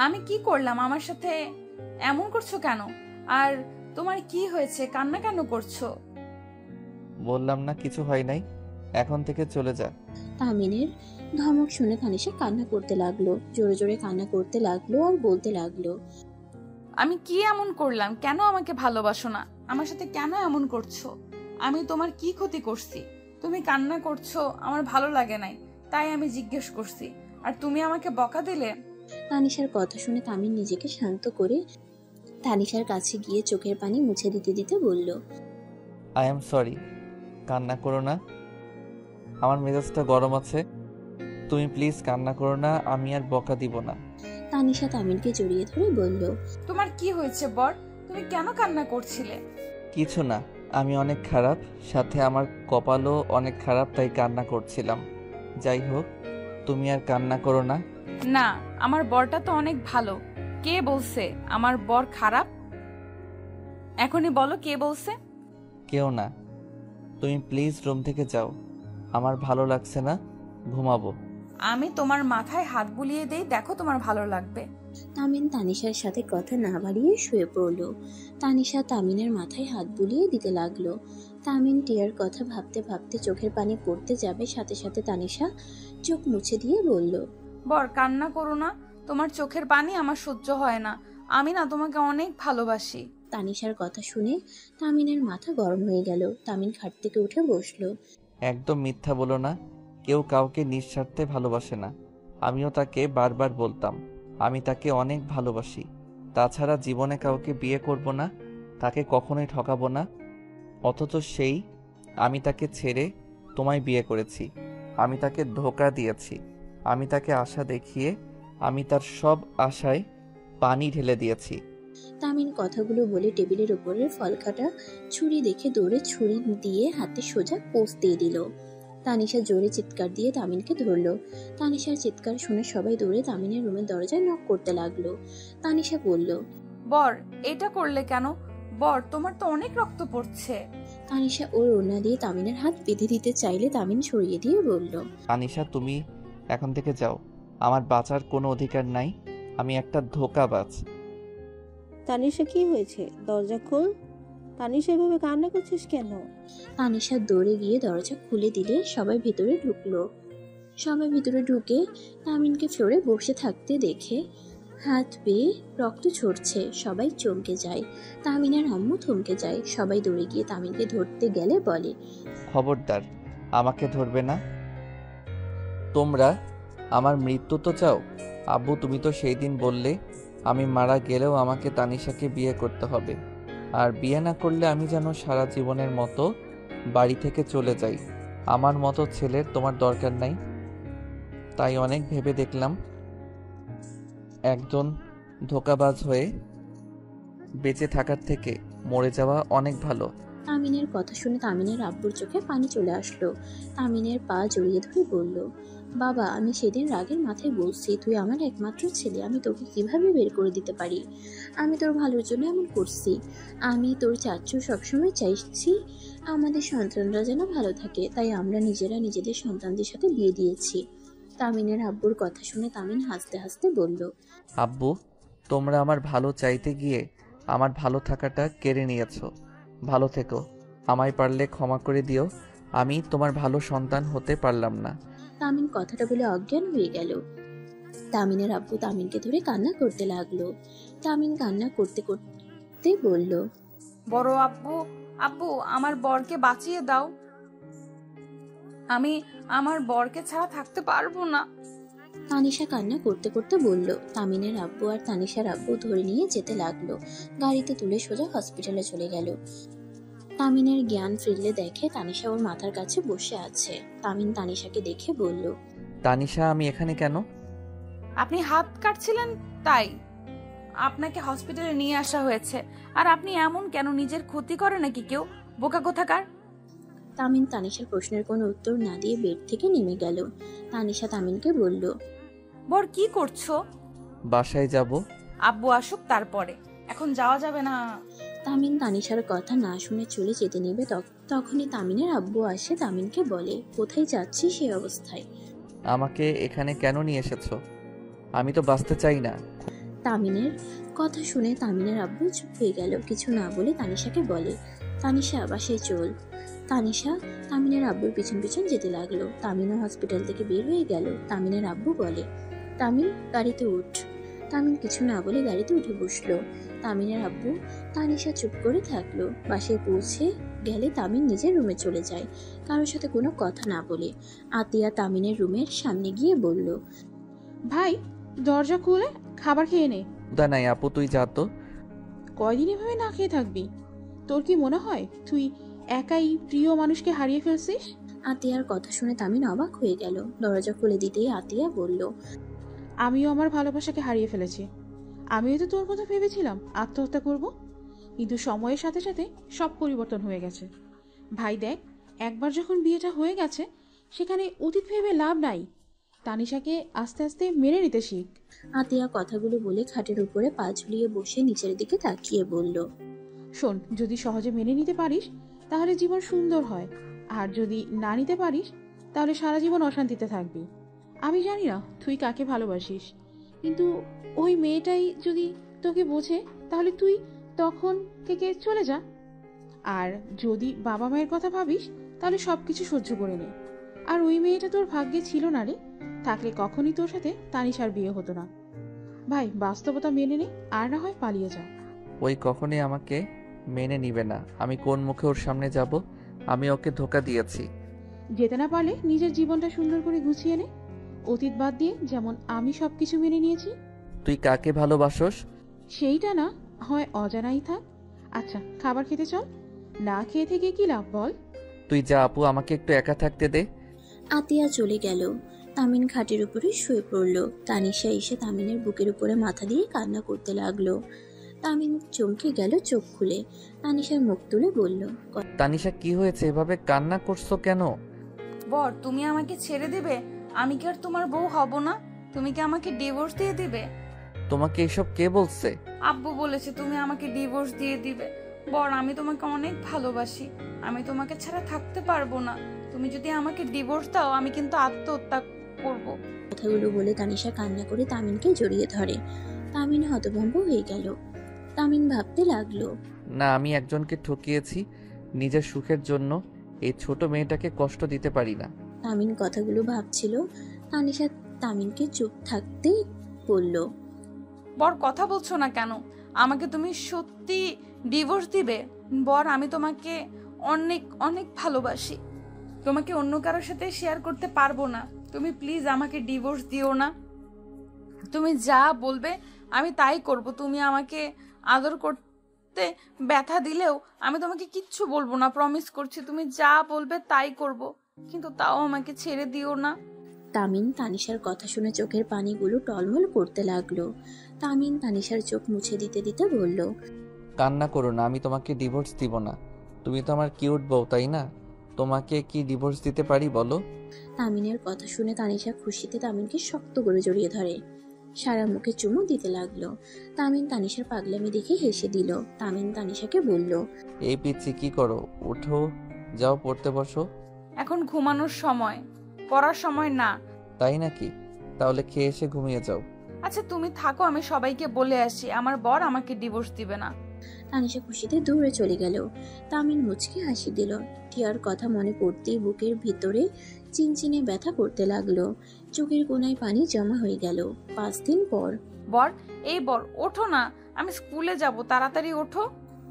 আমি কি করলাম? আমার সাথে এমন করছো কেন? আর তোমার কি হয়েছে? কান্না কেন করছো? বললাম না কিছু হয় নাই, এখন থেকে চলে যা। তামিনের ধমক শুনে তানিশা কান্না করতে লাগলো, জোরে জোরে কান্না করতে লাগলো আর বলতে লাগলো, আমি কি এমন করলাম? কেন আমাকে ভালোবাসো না? আমার সাথে কেন এমন করছো? আমি তোমার কি ক্ষতি করছি? তুমি কান্না করছো, আমার ভালো লাগে নাই, তাই আমি জিজ্ঞেস করছি, আর তুমি আমাকে বকা দিলে। তানিশার কথা শুনে তামিন নিজেকে শান্ত করে তানিশার কাছে গিয়ে চোখের পানি মুছে দিতে দিতে বলল, আই এম সরি, কান্না করো না, আমার মেজাজটা গরম আছে। তুমি প্লিজ কান্না করো না, আমি আর বকা দিব না। তানিশা তামিনকে জড়িয়ে ধরে বলল, তোমার কি হয়েছে বর? তুমি কেন কান্না করছিলে? কিছু না, আমি অনেক খারাপ, সাথে আমার কপালও অনেক খারাপ, তাই কান্না করছিলাম। যাই হোক, তুমি আর কান্না করো না। না, আমার বরটা তো অনেক ভালো। কে বলছে আমার বর খারাপ? এখনই বলো কে বলছে? কেউ না, তুমি প্লিজ রুম থেকে যাও, আমার ভালো লাগছে না, ঘুমাবো। আমি তোমার মাথায় হাত বুলিয়ে দেই, দেখো তোমার ভালো লাগবে। তামিন তানিশার সাথে কথা না বাড়িয়ে শুয়ে পড়ল। তানিশা তামিনের মাথায় হাত বুলিয়ে দিতে লাগলো। তামিন টিয়ার কথা ভাবতে ভাবতে চোখের পানি পড়তে যাবে, সাথে সাথে তানিশা চোখ মুছে দিয়ে বলল, বর কান্না করো না, তোমার চোখের পানি আমার সহ্য হয় না। আমি না তোমাকে অনেক ভালোবাসি। তানিশার কথা শুনে তামিনের মাথা গরম হয়ে গেল। তামিন খাট থেকে উঠে বসলো। একদম মিথ্যা বলো না, কেউ কাউকে নিঃস্বার্থে ভালোবাসে না। আমিও তাকে বারবার বলতাম আমি তাকে অনেক ভালোবাসি, তাছাড়া জীবনে কাউকে বিয়ে করব না, তাকে কখনোই ঠকাবো না। অথচ আমি তাকে ছেড়ে তোমায় বিয়ে করেছি। আমি তাকে ধোঁকা দিয়েছি, আমি তাকে আশা দেখিয়ে আমি তার সব আশায় পানি ঢেলে দিয়েছি। তামিন কথাগুলো বলে টেবিলের উপরের ফলকাটা ছুরি দেখে দৌড়ে ছুরি দিয়ে হাতে সোজা পোস্ট দিয়ে দিল। তানিশা জোরে চিৎকার দিয়ে তামিনকে ধরলো। তানিশার চিৎকার শুনে সবাই দৌড়ে তামিনের রুমের দরজায় নক করতে লাগলো। তানিশা বলল, বর এটা করলে কেন? বর তোমার তো অনেক রক্ত পড়ছে। তানিশা ওর ওড়না দিয়ে তামিনের হাত বেঁধে দিতে চাইলে তামিন সরিয়ে দিয়ে বলল, আনিশা, তুমি এখন থেকে যাও, আমার বাঁচার কোনো অধিকার নাই, আমি একটা ধোঁকাবাজ। তানিশা কি হয়েছে? দরজা খোল। তানিশা এভাবে কান্না করছিস কেন? তানিশা দৌড়ে গিয়ে দরজা খুলে দিলে সবাই ভেতরে ঢুকলো। সবাই ভিতরে ঢুকে তামিনকে ফ্লোরে বসে থাকতে দেখে হাত বেয়ে রক্ত ঝরছে। সবাই চমকে যায়। তামিনের আম্মু থমকে যায়। সবাই দৌড়ে গিয়ে তামিনকে ধরতে গেলে বলে, খবরদার, আমাকে ধরবে না। তোমরা আমার মৃত্যু তো চাও? আব্বু, তুমি তো সেই দিন বললে আমি মারা গেলেও আমাকে তানিশাকে বিয়ে করতে হবে, আর বিয়ে না করলে আমি যেন সারা জীবনের মতো বাড়ি থেকে চলে যাই। আমার মতো ছেলের তোমার দরকার নাই। তাই অনেক ভেবে দেখলাম একজন ধোঁকাবাজ হয়ে বেঁচে থাকার থেকে মরে যাওয়া অনেক ভালো। তামিনের কথা শুনে তামিনের আব্বুর চোখে পানি চলে আসলো। তামিনের পা জড়িয়ে ধরে বলল, বাবা, আমি সেদিন রাগের মাথায় বলছি, তুই আমার একমাত্র ছেলে, আমি তোকে কিভাবে বের করে দিতে পারি? আমি তোর ভালোর জন্য এমন করছি। আমি তোর চাচ্চু সবসময় চাইছি আমাদের সন্তানরা যেন ভালো থাকে, তাই আমরা নিজেরা নিজেদের সন্তানদের সাথে বিয়ে দিয়েছি। তামিনের আব্বুর কথা শুনে তামিন হাসতে হাসতে বলল, আব্বু, তোমরা আমার ভালো চাইতে গিয়ে আমার ভালো থাকাটা কেড়ে নিয়েছো। ভালো থেকো, আমায় পারলে ক্ষমা করে দিও, আমি তোমার ভালো সন্তান হতে পারলাম না। তামিন কথাটা বলে অজ্ঞান হয়ে গেল। তামিনের আব্বু তামিনকে ধরে কান্না করতে লাগলো। তামিন কান্না করতে করতে বলল, বড় আব্বু, আব্বু আমার বরকে বাঁচিয়ে দাও, আমি আমার বরকে ছাড়া থাকতে পারবো না। তানিশা কান্না করতে করতে বলল। তামিনের আব্বু আর তানিশার আব্বু ধরে নিয়ে যেতে লাগলো। গাড়িতে তুলে সোজা হসপিটালে চলে গেল। তামিনের জ্ঞান ফিরলে দেখে তানিশা ওর মাথার কাছে বসে আছে। তামিন তানিশাকে দেখে বলল, তানিশা, আমি এখানে কেন? আপনি হাত কাটছিলেন তাই আপনাকে হসপিটালে নিয়ে আসা হয়েছে। আর আপনি এমন কেন? নিজের ক্ষতি করে নাকি কেউ? বোকা কোথাকার। তামিন তানিশার প্রশ্নের কোনো উত্তর না দিয়ে বেড থেকে নেমে গেল। তানিশা তামিনকে বলল, বর কি করছো? বাসায় যাব। আব্বু আসুক তারপরে, এখন যাওয়া যাবে না। তামিন তানিশার কথা না শুনে চলে যেতে নেবে, তখনই তামিনের আব্বু আসে। তামিনকে বলে, কোথায় যাচ্ছি সে অবস্থায়? আমাকে এখানে কেন নিয়ে এসেছো? আমি তো বাঁচতে চাই না। তামিনের কথা শুনে তামিনের আব্বু চুপ হয়ে গেল। কিছু না বলে তানিশাকে বলে, তানিশা বাসায় চল। তানিশা তামিনের আব্বুর পিছন পিছন যেতে লাগলো। তামিনও হসপিটাল থেকে বের হয়ে গেল। তামিনের আব্বু বলে, তামিন গাড়িতে উঠ। তামিন কিছু না বলে গাড়িতে উঠে বসলো। তামিনের আব্বু তানিশা চুপ করে থাকলো। বাসায় পৌঁছে গেলে তামিন নিজের রুমে চলে যায়, কারোর সাথে কোনো কথা না বলে। আতিয়া তামিনের রুমের সামনে গিয়ে বলল, ভাই দরজা খুলে খাবার খেয়ে নে। ক্ষুধা নাই আপু, তুই যা তো। কয়দিন এভাবে না খেয়ে থাকবি? তোর কি মনে হয় তুই একাই প্রিয় মানুষকে হারিয়ে ফেলছিস? আতিয়ার কথা শুনে তামিন অবাক হয়ে গেল। দরজা খুলে দিতেই আতিয়া বলল, আমিও আমার ভালোবাসাকে হারিয়ে ফেলেছি। আমিও তো তোর কথা ভেবেছিলাম আত্মহত্যা করব, কিন্তু সময়ের সাথে সাথে সব পরিবর্তন হয়ে গেছে। ভাই দেখ, একবার যখন বিয়েটা হয়ে গেছে সেখানে অতীত ভেবে লাভ নাই। তানিশাকে আস্তে আস্তে মেনে নিতে শিখ। আতিয়া কথাগুলো বলে খাটের উপরে পা ঝুলিয়ে বসে নিচের দিকে তাকিয়ে বলল, শোন, যদি সহজে মেনে নিতে পারিস তাহলে জীবন সুন্দর হয়, আর যদি না নিতে পারিস তাহলে সারা জীবন অশান্তিতে থাকবি। আমি জানি না তুই কাকে ভালোবাসিস, কিন্তু ওই মেয়েটাই যদি তোকে বোঝে তাহলে তুই তখন থেকে চলে যা। আর যদি বাবা মায়ের কথা ভাবিস তাহলে সবকিছু সহ্য করে নে। আর ওই মেয়েটা তোর ভাগ্যে ছিল না রে, থাকলে কখনই তোর সাথে তানিশার বিয়ে হতো না। ভাই বাস্তবতা মেনে নে, আর না হয় পালিয়ে যা। ওই কখনই আমাকে মেনে নিবে না। আমি কোন মুখে ওর সামনে যাব? আমি ওকে ধোকা দিয়েছি। যেতে না পারলে নিজের জীবনটা সুন্দর করে গুছিয়ে নে, অতীত বাদ দিয়ে, যেমন আমি সবকিছু মেনে নিয়েছি। তুই কাকে ভালোবাসোস? সেইটা না হয় অজানাই থাক। আচ্ছা খাবার খেতে চল, না খেয়ে থেকে কি লাভ বল? তুই যা আপু, আমাকে একটু একা থাকতে দে। আতিয়া চলে গেল। তামিন খাটের উপরে শুয়ে পড়ল। তানিশা এসে তামিনের বুকের উপরে মাথা দিয়ে কান্না করতে লাগলো। তামিন চমকে গেল চোখ খুলে। তানিশার মুখ তুলে বলল, তানিশা কি হয়েছে? এভাবে কান্না করছো কেন? বর, তুমি আমাকে ছেড়ে দিবে? আমি কি আর তোমার বউ হব না? তুমি কি আমাকে ডিভোর্স দিয়ে দিবে? তোমাকে এসব কে বলছে? আব্বু বলেছে তুমি আমাকে ডিভোর্স দিয়ে দিবে। বর, আমি তোমাকে অনেক ভালোবাসি, আমি তোমাকে ছাড়া থাকতে পারবো না। তুমি যদি আমাকে ডিভোর্স দাও আমি কিন্তু আত্মহত্যা করব। কথাগুলো বলে তানিশা কান্না করে তামিনকে জড়িয়ে ধরে। তামিন হতভম্ব হয়ে গেল। তামিন ভাবতে লাগলো, না, আমি একজনকে ঠকিয়েছি নিজের সুখের জন্য। এই ছোট মেয়েটাকে কষ্ট দিতে পারি না। তামিন কথাগুলো ভাবছিল। তানিশা তামিনকে চুপ থাকতে বলল, বর, কথা বলছো না কেন? আমাকে তুমি সত্যি ডিভোর্স দিবে? বর, আমি তোমাকে অনেক অনেক ভালোবাসি, তোমাকে অন্য কারোর সাথে শেয়ার করতে পারবো না। তুমি প্লিজ আমাকে ডিভোর্স দিও না। তুমি যা বলবে আমি তাই করব। তুমি আমাকে আদর করতে ব্যথা দিলেও আমি তোমাকে কিচ্ছু বলবো না, প্রমিস করছি। তুমি যা বলবে তাই করব, কিন্তু তাও আমাকে ছেড়ে দিও না। তামিন তানিশার কথা শুনে চোখের পানিগুলো টলমল করতে লাগলো। তামিন তানিশার চোখ মুছে দিতে দিতে বলল, কান্না করো না, আমি তোমাকে ডিভোর্স দিব না। তুমি তো আমার কিউট বউ, তাই না? তোমাকে কি ডিভোর্স দিতে পারি বলো? তামিনের কথা শুনে তানিশা খুশিতে তামিনকে শক্ত করে জড়িয়ে ধরে। সারা মুখে চুমু দিতে লাগলো। তামিন তানিশার পাগলামি দেখে হেসে দিল। তামিন তানিশাকে বলল, এই পিচ্ছি কি করো? উঠো, যাও পড়তে বসো। এখন ঘুমানোর সময়, পড়ার সময় না। তাই নাকি? তাহলে খেয়ে এসে ঘুমিয়ে যাও। আচ্ছা তুমি থাকো, আমি সবাইকে বলে আসি আমার বর আমাকে ডিভোর্স দিবে না। তানিশা খুশিতে দৌড়ে চলে গেল। তামিন মুচকে হাসি দিল। টিয়ার কথা মনে পড়তেই বুকের ভিতরে চিনচিনে ব্যথা করতে লাগলো। চোখের কোনায় পানি জমা হয়ে গেল। 5 দিন পর। বর, এই বর, ওঠো না, আমি স্কুলে যাব, তাড়াতাড়ি ওঠো।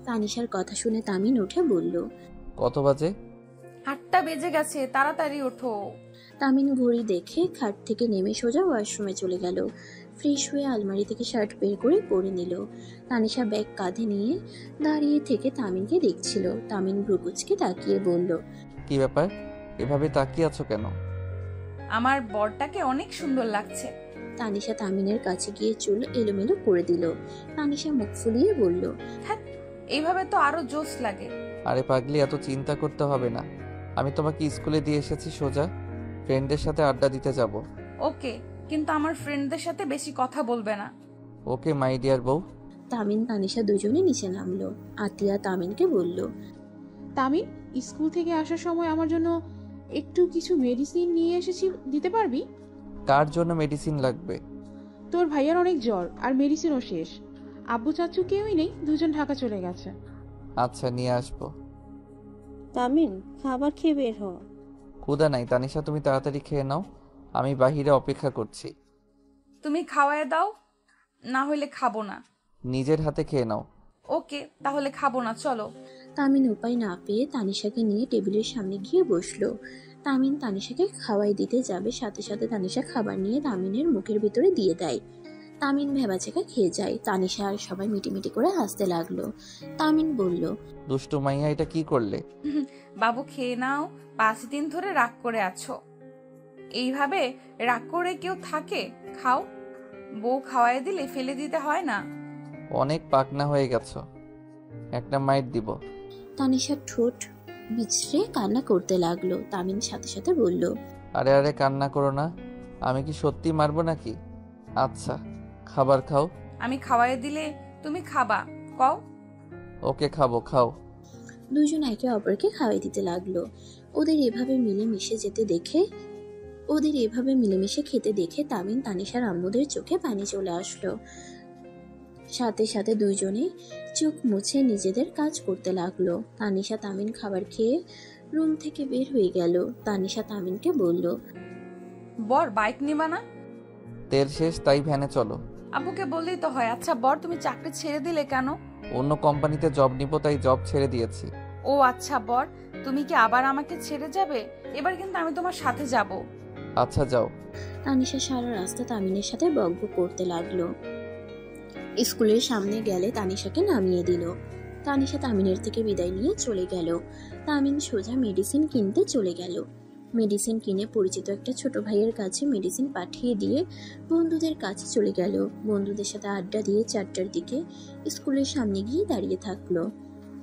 তানিশার কথা শুনে তামিন উঠে বলল, কত বাজে? 8টা বেজে গেছে, তাড়াতাড়ি ওঠো। তামিন ঘড়ি দেখে খাট থেকে নেমে সোজা ওয়াশরুমে চলে গেল। ফ্রেশ হয়ে আলমারি থেকে শার্ট বের করে পরে নিল। তানিশা ব্যাগ কাঁধে নিয়ে দাঁড়িয়ে থেকে তামিনকে দেখছিল। তামিন ভ্রুকুচকে তাকিয়ে বলল, কি ব্যাপার? এভাবে তাকিয়ে আছো কেন? আমার বরটাকে অনেক সুন্দর লাগছে। তানিশা তামিনের কাছে গিয়ে চুল এলোমেলো করে দিল। তানিশা মুখ ফুলিয়ে বলল, হ্যাঁ, এইভাবে তো আরো জোশ লাগে। আরে পাগলি, এত চিন্তা করতে হবে না। আমি তোমাকে স্কুলে দিয়ে এসেছি, সোজা ফ্রেন্ডদের সাথে আড্ডা দিতে যাব। ওকে, কিন্তু আমার ফ্রেন্ডদের সাথে বেশি কথা বলবে না। ওকে মাই ডিয়ার বউ। তামিন তানিশা দুজনে নিচে নামলো। আতিয়া তামিনকে বলল, তামিন, স্কুল থেকে আসার সময় আমার জন্য একটু কিছু মেডিসিন নিয়ে এসেছি, দিতে পারবি? কার জন্য মেডিসিন লাগবে? তোর ভাইয়ার অনেক জ্বর আর মেডিসিনও শেষ। আব্বু চাচ্চু কেউই নেই, দুজন ঢাকা চলে গেছে। আচ্ছা, নিয়ে আসবো। তামিন, খাবার খেয়ে বের হ। ক্ষুধা নাই তানিশা, তুমি তাড়াতাড়ি খেয়ে নাও, আমি বাহিরে অপেক্ষা করছি। তুমি খাওয়ায় দাও, না হলে খাবো না। নিজের হাতে খেয়ে নাও। ওকে, তাহলে খাবো না, চলো। তামিন উপায় না পেয়ে তানিশাকে নিয়ে টেবিলের সামনে গিয়ে বসলো। তামিন তানিশাকে খাওয়াই দিতে যাবে, সাথে সাথে তানিশা খাবার নিয়ে তামিনের মুখের ভিতরে দিয়ে দেয়। তামিন ভেবাচেকা খেয়ে যায়। তানিশা আর সবাই মিটিমিটি করে হাসতে লাগলো। তামিন বলল, দুষ্টু মাইয়া, এটা কি করলে? বাবু খেয়ে নাও, 5 দিন ধরে রাগ করে আছো। এইভাবে রাগ করে কেউ থাকে? খাও, বউ খাওয়াই দিলে ফেলে দিতে হয় না। অনেক পাকনা হয়ে গেছো, একটা মাইট দিব। তানিশা ঠোঁট বিছড়ে কান্না করতে লাগলো। তামিন সাথে সাথে বলল, আরে আরে কান্না করো না, আমি কি সত্যি মারবো নাকি? আচ্ছা, খাবার খাও। আমি খাওয়াই দিলে তুমি খাবা? কও। ওকে, খাবো, খাও। দুজন একে অপরকে খাওয়াই দিতে লাগলো। ওদের এভাবে মিলেমিশে খেতে দেখে তামিন তানিশার আম্মুদের চোখে পানি চলে আসলো। সাথে সাথে দুইজনে চোখ মুছে নিজেদের কাজ করতে লাগলো। তানিশা তামিন খাবার খেয়ে রুম থেকে বের হয়ে গেল। তানিশা তামিনকে বলল, বর বাইক নিবা না? তেল শেষ, তাই ভ্যানে চলো। আব্বুকে বললেই তো হয়। আচ্ছা বর, তুমি চাকরি ছেড়ে দিলে কেন? অন্য কোম্পানিতে জব নিব, তাই জব ছেড়ে দিয়েছি। ও আচ্ছা বর, তুমি কি আবার আমাকে ছেড়ে যাবে? এবার কিন্তু আমি তোমার সাথে যাব। আচ্ছা, যাও। তানিশা সারা রাস্তা তামিনের সাথে বকবক করতে লাগলো। স্কুলের সামনে গেলে তানিশাকে নামিয়ে দিল। তানিশা তামিনের থেকে বিদায় নিয়ে চলে গেল। তামিন সোজা মেডিসিন কিনতে চলে গেল। মেডিসিন কিনে পরিচিত একটা ছোট ভাইয়ের কাছে মেডিসিন পাঠিয়ে দিয়ে বন্ধুদের কাছে চলে গেল। বন্ধুদের সাথে আড্ডা দিয়ে 4টার দিকে স্কুলের সামনে গিয়ে দাঁড়িয়ে থাকলো।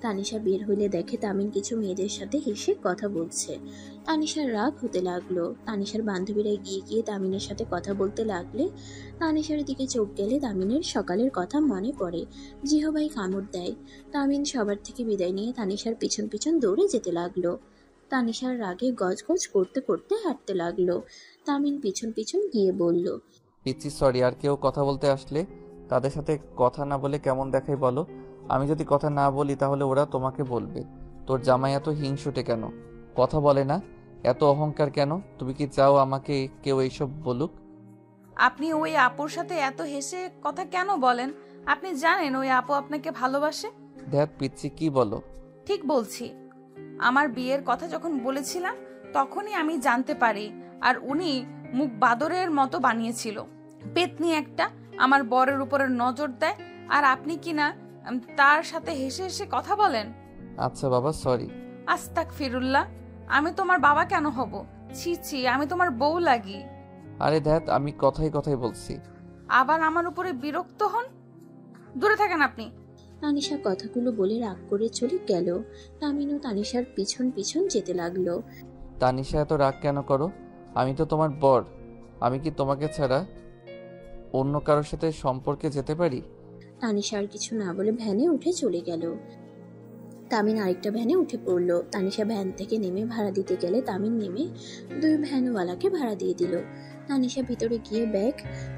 তানিশা বের হইলে দেখে তামিন কিছু মেয়েদের সাথে হেসে কথা বলছে। তানিশার রাগ হতে লাগলো। তানিশার বান্ধবীরা গিয়ে গিয়ে তামিনের সাথে কথা বলতে লাগলে তানিশার দিকে চোখ গেলে তামিনের সকালের কথা মনে পড়ে। জিহবাই কামড় দেয়। তামিন সবার থেকে বিদায় নিয়ে তানিশার পিছন পিছন দৌড়ে যেতে লাগলো। তানিশার রাগে গজগজ করতে করতে হাঁটতে লাগলো। তামিন পিছন পিছন গিয়ে বলল, পিচ্ছি, সরি। আর কেউ কথা বলতে আসলে তাদের সাথে কথা না বলে কেমন দেখাই বলো? আমি যদি কথা না বলি তাহলে ওরা তোমাকে বলবে তোর জামাই এত হিংসুটে কেন, কথা বলে না, এত অহংকার কেন? তুমি কি চাও আমাকে কেউ এইসব বলুক? আপনি ওই আপুর সাথে এত হেসে কথা কেন বলেন? আপনি জানেন ওই আপু আপনাকে ভালোবাসে? ধ্যাত পিচ্ছি, কি বলো? ঠিক বলছি। আমার বিয়ের কথা যখন বলেছিলাম তখনই আমি জানতে পারি, আর উনি মুখ বাদরের মতো বানিয়েছিল। পেতনি একটা আমার বরের উপরে নজর দেয়, আর আপনি কি না তার সাথে হেসে হেসে কথা বলেন? আচ্ছা বাবা, সরি। আস্তাগফিরুল্লাহ, আমি তোমার বাবা কেন হব? ছি ছি, আমি তোমার বউ লাগি। আরে ধ্যাত, আমি কথাই কথাই বলছি। আবার আমার উপরে বিরক্ত হন, দূরে থাকেন আপনি। তানিশা কথাগুলো বলে রাগ করে চলে গেল। তামিনও তানিশার পিছন পিছন যেতে লাগলো। তানিশা, এত রাগ কেন করো? আমি তো তোমার বর, আমি কি তোমাকে ছাড়া অন্য কারোর সাথে সম্পর্কে যেতে পারি? তানিশা আর কিছু না বলে ভ্যানে উঠে চলে গেল। তামিন আরেকটা ভ্যানে উঠে পড়লো। তানিশা ভ্যান থেকে নেমে ভাড়া দিতে গেলে তামিন নেমে 2 ভ্যানওয়ালাকে ভাড়া দিয়ে দিল। তানিশা ভিতরে গিয়ে ব্যাগ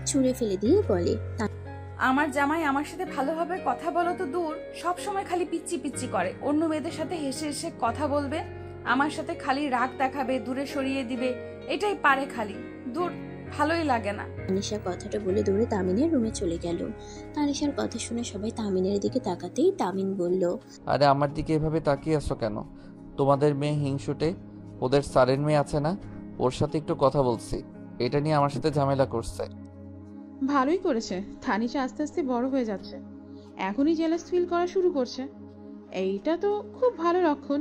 ছুঁড়ে ফেলে দিয়ে বলে, আমার জামাই আমার সাথে ভালোভাবে কথা বলো তো দূর, সব সময় খালি পিচ্চি পিচ্চি করে। অন্য মেয়েদের সাথে হেসে হেসে কথা বলবে, আমার সাথে খালি রাগ দেখাবে, দূরে সরিয়ে দিবে, এটাই পারে খালি। দূর, ভালোই লাগে না। তানিশা কথাটা বলে দৌড়ে তামিনের রুমে চলে গেল। তানিশার কথা শুনে সবাই তামিনের দিকে তাকাতেই তামিন বলল, আরে আমার দিকে এভাবে তাকিয়ে আছো কেন? তোমাদের মেয়ে হিংসুটে, ওদের স্যারের মেয়ে আছে না, ওর সাথে একটু কথা বলছি, এটা নিয়ে আমার সাথে ঝামেলা করছে। ভালোই করেছে, তানিশা আস্তে আস্তে বড় হয়ে যাচ্ছে, এখনই জেলাস ফিল করা শুরু করছে। এইটা তো খুব ভালো লক্ষণ।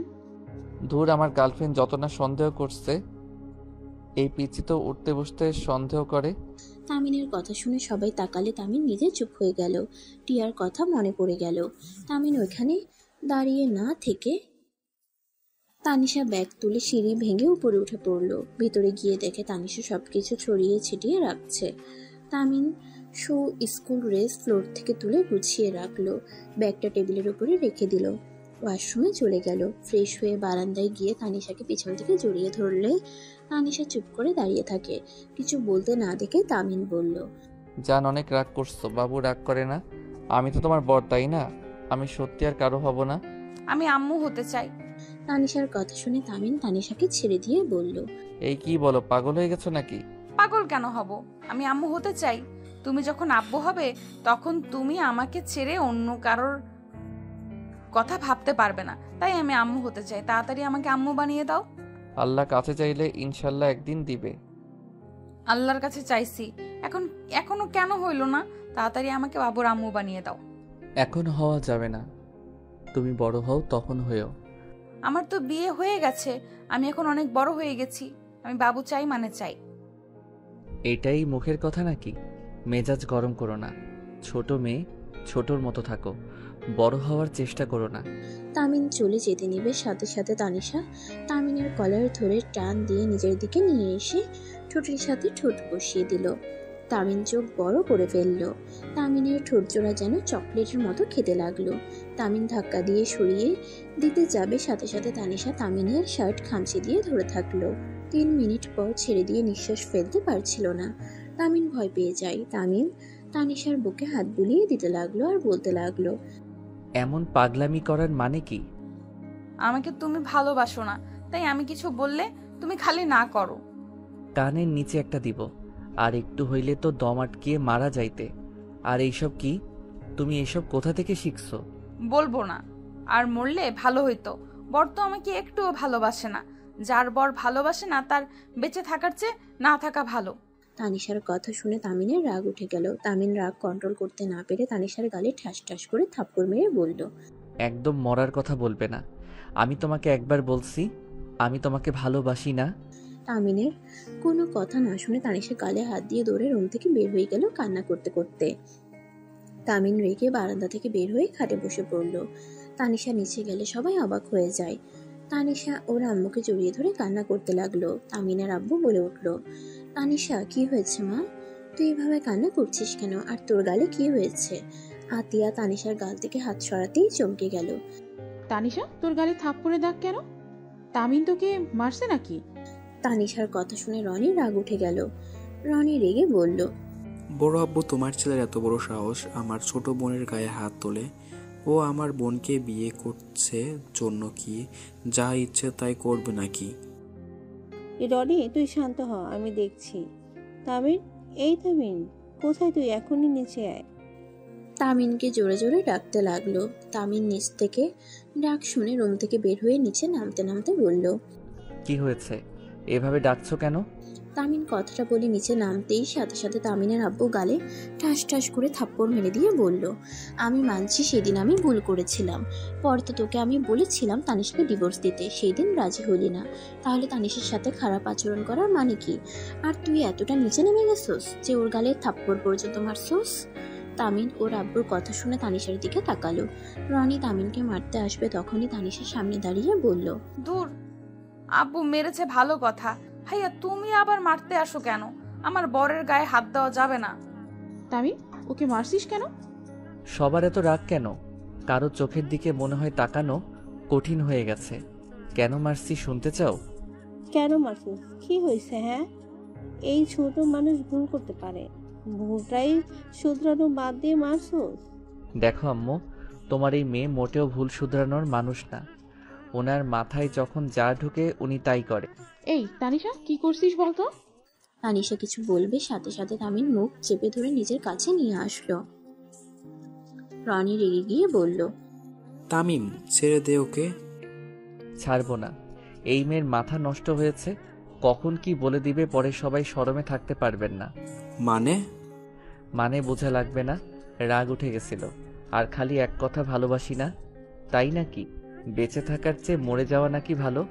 ধুর, আমার গার্লফ্রেন্ড যত না সন্দেহ করছে, এই পিচ্ছি তো উঠতে বসতে সন্দেহ করে। তামিনের কথা শুনে সবাই তাকালে তামিন নিজে চুপ হয়ে গেল। টিয়ার কথা মনে পড়ে গেল। তামিন ওইখানে দাঁড়িয়ে না থেকে তানিশা ব্যাগ তুলে সিঁড়ি ভেঙে উপরে উঠে পড়লো। ভিতরে গিয়ে দেখে তানিশা সবকিছু ছড়িয়ে ছিটিয়ে রাখছে। তামিন স্কুল ড্রেস ফ্লোর থেকে তুলে গুছিয়ে রাখলো, ব্যাগটা টেবিলের উপরে রেখে দিল। ওয়াশরুমে চলে গেল। ফ্রেশ হয়ে বারান্দায় গিয়ে তানিশাকে পিছন থেকে জড়িয়ে ধরলে তানিশা চুপ করে দাঁড়িয়ে থাকে। কিছু বলতে না দেখে তামিন বলল, জান অনেক রাগ করছো, বাবু রাগ করে না। আমি তো তোমার বর, তাই না? আমি সত্যি আর কারো হব না। আমি আম্মু হতে চাই। তানিশার কথা শুনে তামিন তানিশাকে ছেড়ে দিয়ে বলল, এই কি বলো, পাগল হয়ে গেছো নাকি? পাগল কেন হব? আমি আম্মু হতে চাই। তুমি যখন আব্বু হবে তখন তুমি আমাকে ছেড়ে অন্য কারোর কথা ভাবতে পারবে না, তাই আমি আম্মু হতে চাই। তাড়াতাড়ি আমাকে আম্মু বানিয়ে দাও। আল্লাহ কাছে চাইলে ইনশাল্লাহ একদিন দিবে। আল্লাহর কাছে চাইছি, এখনো কেন হইল না? তাড়াতাড়ি আমাকে বাবুর আম্মু বানিয়ে দাও। এখন হওয়া যাবে না, তুমি বড় হও তখন হয়েও। আমার তো বিয়ে হয়ে গেছে, আমি এখন অনেক বড় হয়ে গেছি। আমি বাবু চাই মানে চাই। এটাই মুখের কথা নাকি? মেজাজ গরম করো না। ছোট মেয়ে, ছোটর মতো থাকো, বড় হওয়ার চেষ্টা করো না। তামিন চলে যেতে নিবে সাথে সাথে তানিশা তামিনের কলার ধরে টান দিয়ে নিজের দিকে নিয়ে এসে ঠোঁটের সাথে ঠোঁট বসিয়ে দিল। তামিন চোখ বড় করে ফেলল। তামিনের ঠোঁট জোড়া যেন চকলেটের মতো খেতে লাগলো। তামিন ধাক্কা দিয়ে সরিয়ে দিতে যাবে, সাথে সাথে তানিশা তামিনের শার্ট খামচে দিয়ে ধরে থাকলো। 3 মিনিট পর ছেড়ে দিয়ে নিঃশ্বাস ফেলতে পারছিল না। তামিন ভয় পেয়ে যায়। তামিন তানিশার বুকে হাত বুলিয়ে দিতে লাগলো আর বলতে লাগলো, এমন পাগলামি করার মানে কি? আমাকে তুমি ভালোবাসো না, তাই আমি কিছু বললে তুমি খালি না করো। কানের নিচে একটা দিব, আর একটু হইলে তো দম আটকিয়ে মারা যাইতে। আর এইসব কি? তুমি এসব কোথা থেকে শিখছো? বলবো না। আর মরলে ভালো হইতো। বর তো আমাকে একটুও ভালোবাসে না। যার বর ভালোবাসে না তার বেঁচে থাকার চেয়ে না থাকা ভালো। তানিশার কথা শুনে তামিনের রাগ উঠে গেল। তামিন রাগ কন্ট্রোল করতে না পেরে তানিশার গালে ঠাস ঠাস করে থাপ্পড় মেরে বলল, একদম মরার কথা বলবে না। আমি তোমাকে একবার বলছি আমি তোমাকে ভালোবাসি না। তামিনের কোনো কথা না শুনে তানিশা গালে হাত দিয়ে দৌড়ে রুম থেকে বের হয়ে গেল কান্না করতে করতে। তামিন রেগে বারান্দা থেকে বের হয়ে খাটে বসে পড়ল। তানিশা নিচে গেলে সবাই অবাক হয়ে যায়। তানিশা ওর আম্মুকে জড়িয়ে ধরে কান্না করতে লাগলো। তামিনের আব্বু বলে উঠল, তানিশা কি হয়েছে মা? তুই এভাবে কান্না করছিস কেন? আর তোর গালে কি হয়েছে? আতিয়া তানিশার গাল থেকে হাত সরাতেই চমকে গেল। তানিশা, তোর গালে থাপ্পড়ে দাগ কেন? তামিন তোকে মারছে নাকি? তানিশার কথা শুনে রনির রাগ উঠে গেল। রনি রেগে বলল, বড় আব্বু, তোমার ছেলের এত বড় সাহস আমার ছোট বোনের গায়ে হাত তোলে। ও আমার বোনকে বিয়ে করছে জন্য কি যা ইচ্ছে তাই করবে নাকি? রনি, তুই শান্ত হ, আমি দেখছি। তামিন, এই তামিন, কোথায় তুই? এখনই নিচে আয়। তামিনকে জোরে জোরে ডাকতে লাগলো। তামিন নিচ থেকে ডাক শুনে রুম থেকে বের হয়ে নিচে নামতে নামতে বলল, কি হয়েছে? এভাবে ডাকছো কেন? তামিন কথাটা বলে নিচে নামতেই সাথে সাথে তামিনের আব্বু গালে ঠাস ঠাস করে থাপ্পড় মেরে দিয়ে বলল, আমি মানছি সেদিন আমি ভুল করেছিলাম। পরে তো তোকে আমি বলেছিলাম তানিশকে ডিভোর্স দিতে, সেই দিন রাজি হলি না। তাহলে তানিশের সাথে খারাপ আচরণ করার মানে কি? আর তুই এতটা নিচে নেমে গেছোস যে ওর গালে থাপ্পড় পর্যন্ত মারছোস? তামিন ওর আব্বুর কথা শুনে তানিশার দিকে তাকালো। রনি তামিনকে মারতে আসবে তখনই তানিশার সামনে দাঁড়িয়ে বলল, দূর, আব্বু মেরেছে ভালো কথা। ভাইয়া তুমি আবার মারতে আসো কেন? আমার বরের গায়ে হাত দেওয়া যাবে না। তামিন, ওকে মারছিস কেন? সবার এত রাগ কেন? কারো চোখের দিকে মনে হয় তাকানো কঠিন হয়ে গেছে। কেন মারছি শুনতে চাও? কেন মারছিস? কি হয়েছে? হ্যাঁ, এই ছোট মানুষ ভুল করতে পারে, ভুলটাই শুধরানো বাদ দিয়ে মারছিস? দেখো আম্মু, তোমার এই মেয়ে মোটেও ভুল শুধরানোর মানুষ না। ওনার মাথায় যখন যা ঢুকে উনি তাই করে। এই তানিশা, কি করছিস বলতো? তানিশা কিছু বলবে সাথে সাথে তামিন মুখ চেপে ধরে নিজের কাছে নিয়ে আসলো। রনি রেগে গিয়ে বলল, তামিম, ছেড়ে দে ওকে। ছাড়বো না। এই মেয়ের মাথা নষ্ট হয়েছে, কখন কি বলে দিবে পরে সবাই শরমে থাকতে পারবেন না। মানে বোঝা লাগবে না। রাগ উঠে গেছিল। আর খালি এক কথা ভালোবাসি না, তাই নাকি? বেঁচে থাকার চেয়ে মরে যাওয়া নাকি ভালো?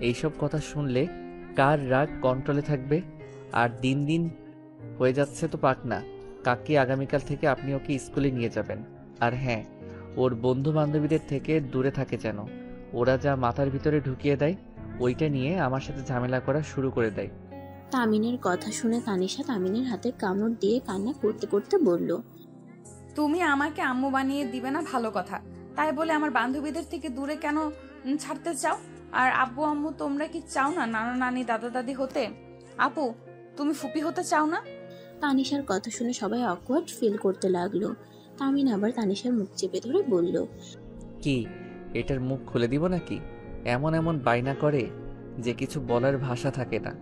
এইসব কথা শুনলে কার রাগ কন্ট্রোলে থাকবে? আর দিন দিন হয়ে যাচ্ছে তো পাকনা। কাকি আগামীকাল থেকে আপনি ওকে স্কুলে নিয়ে যাবেন। আর হ্যাঁ, ওর বন্ধু বান্ধবীদের থেকে দূরে থাকে যেন। ওরা যা মাথার ভিতরে ঢুকিয়ে দেয় ওইটা নিয়ে আমার সাথে ঝামেলা করা শুরু করে দেয়। তামিনের কথা শুনে তানিশা তামিনের হাতে কামড় দিয়ে কান্না করতে করতে বলল, তুমি আমাকে আম্মু বানিয়ে দিবে না ভালো কথা, তাই বলে আমার বান্ধবীদের থেকে দূরে কেন ছাড়তে চাও? আর আব্বু আম্মু তোমরা কি চাও না নানা নানি দাদা দাদি হতে? আপু, তুমি ফুপি হতে চাও না? তানিশার কথা শুনে সবাই অকওয়ার্ড ফিল করতে লাগলো। তামিন আবার তানিশার মুখ চেপে ধরে বলল, কি এটার মুখ খুলে দিব নাকি? এমন এমন বায়না করে যে কিছু বলার ভাষা থাকে না,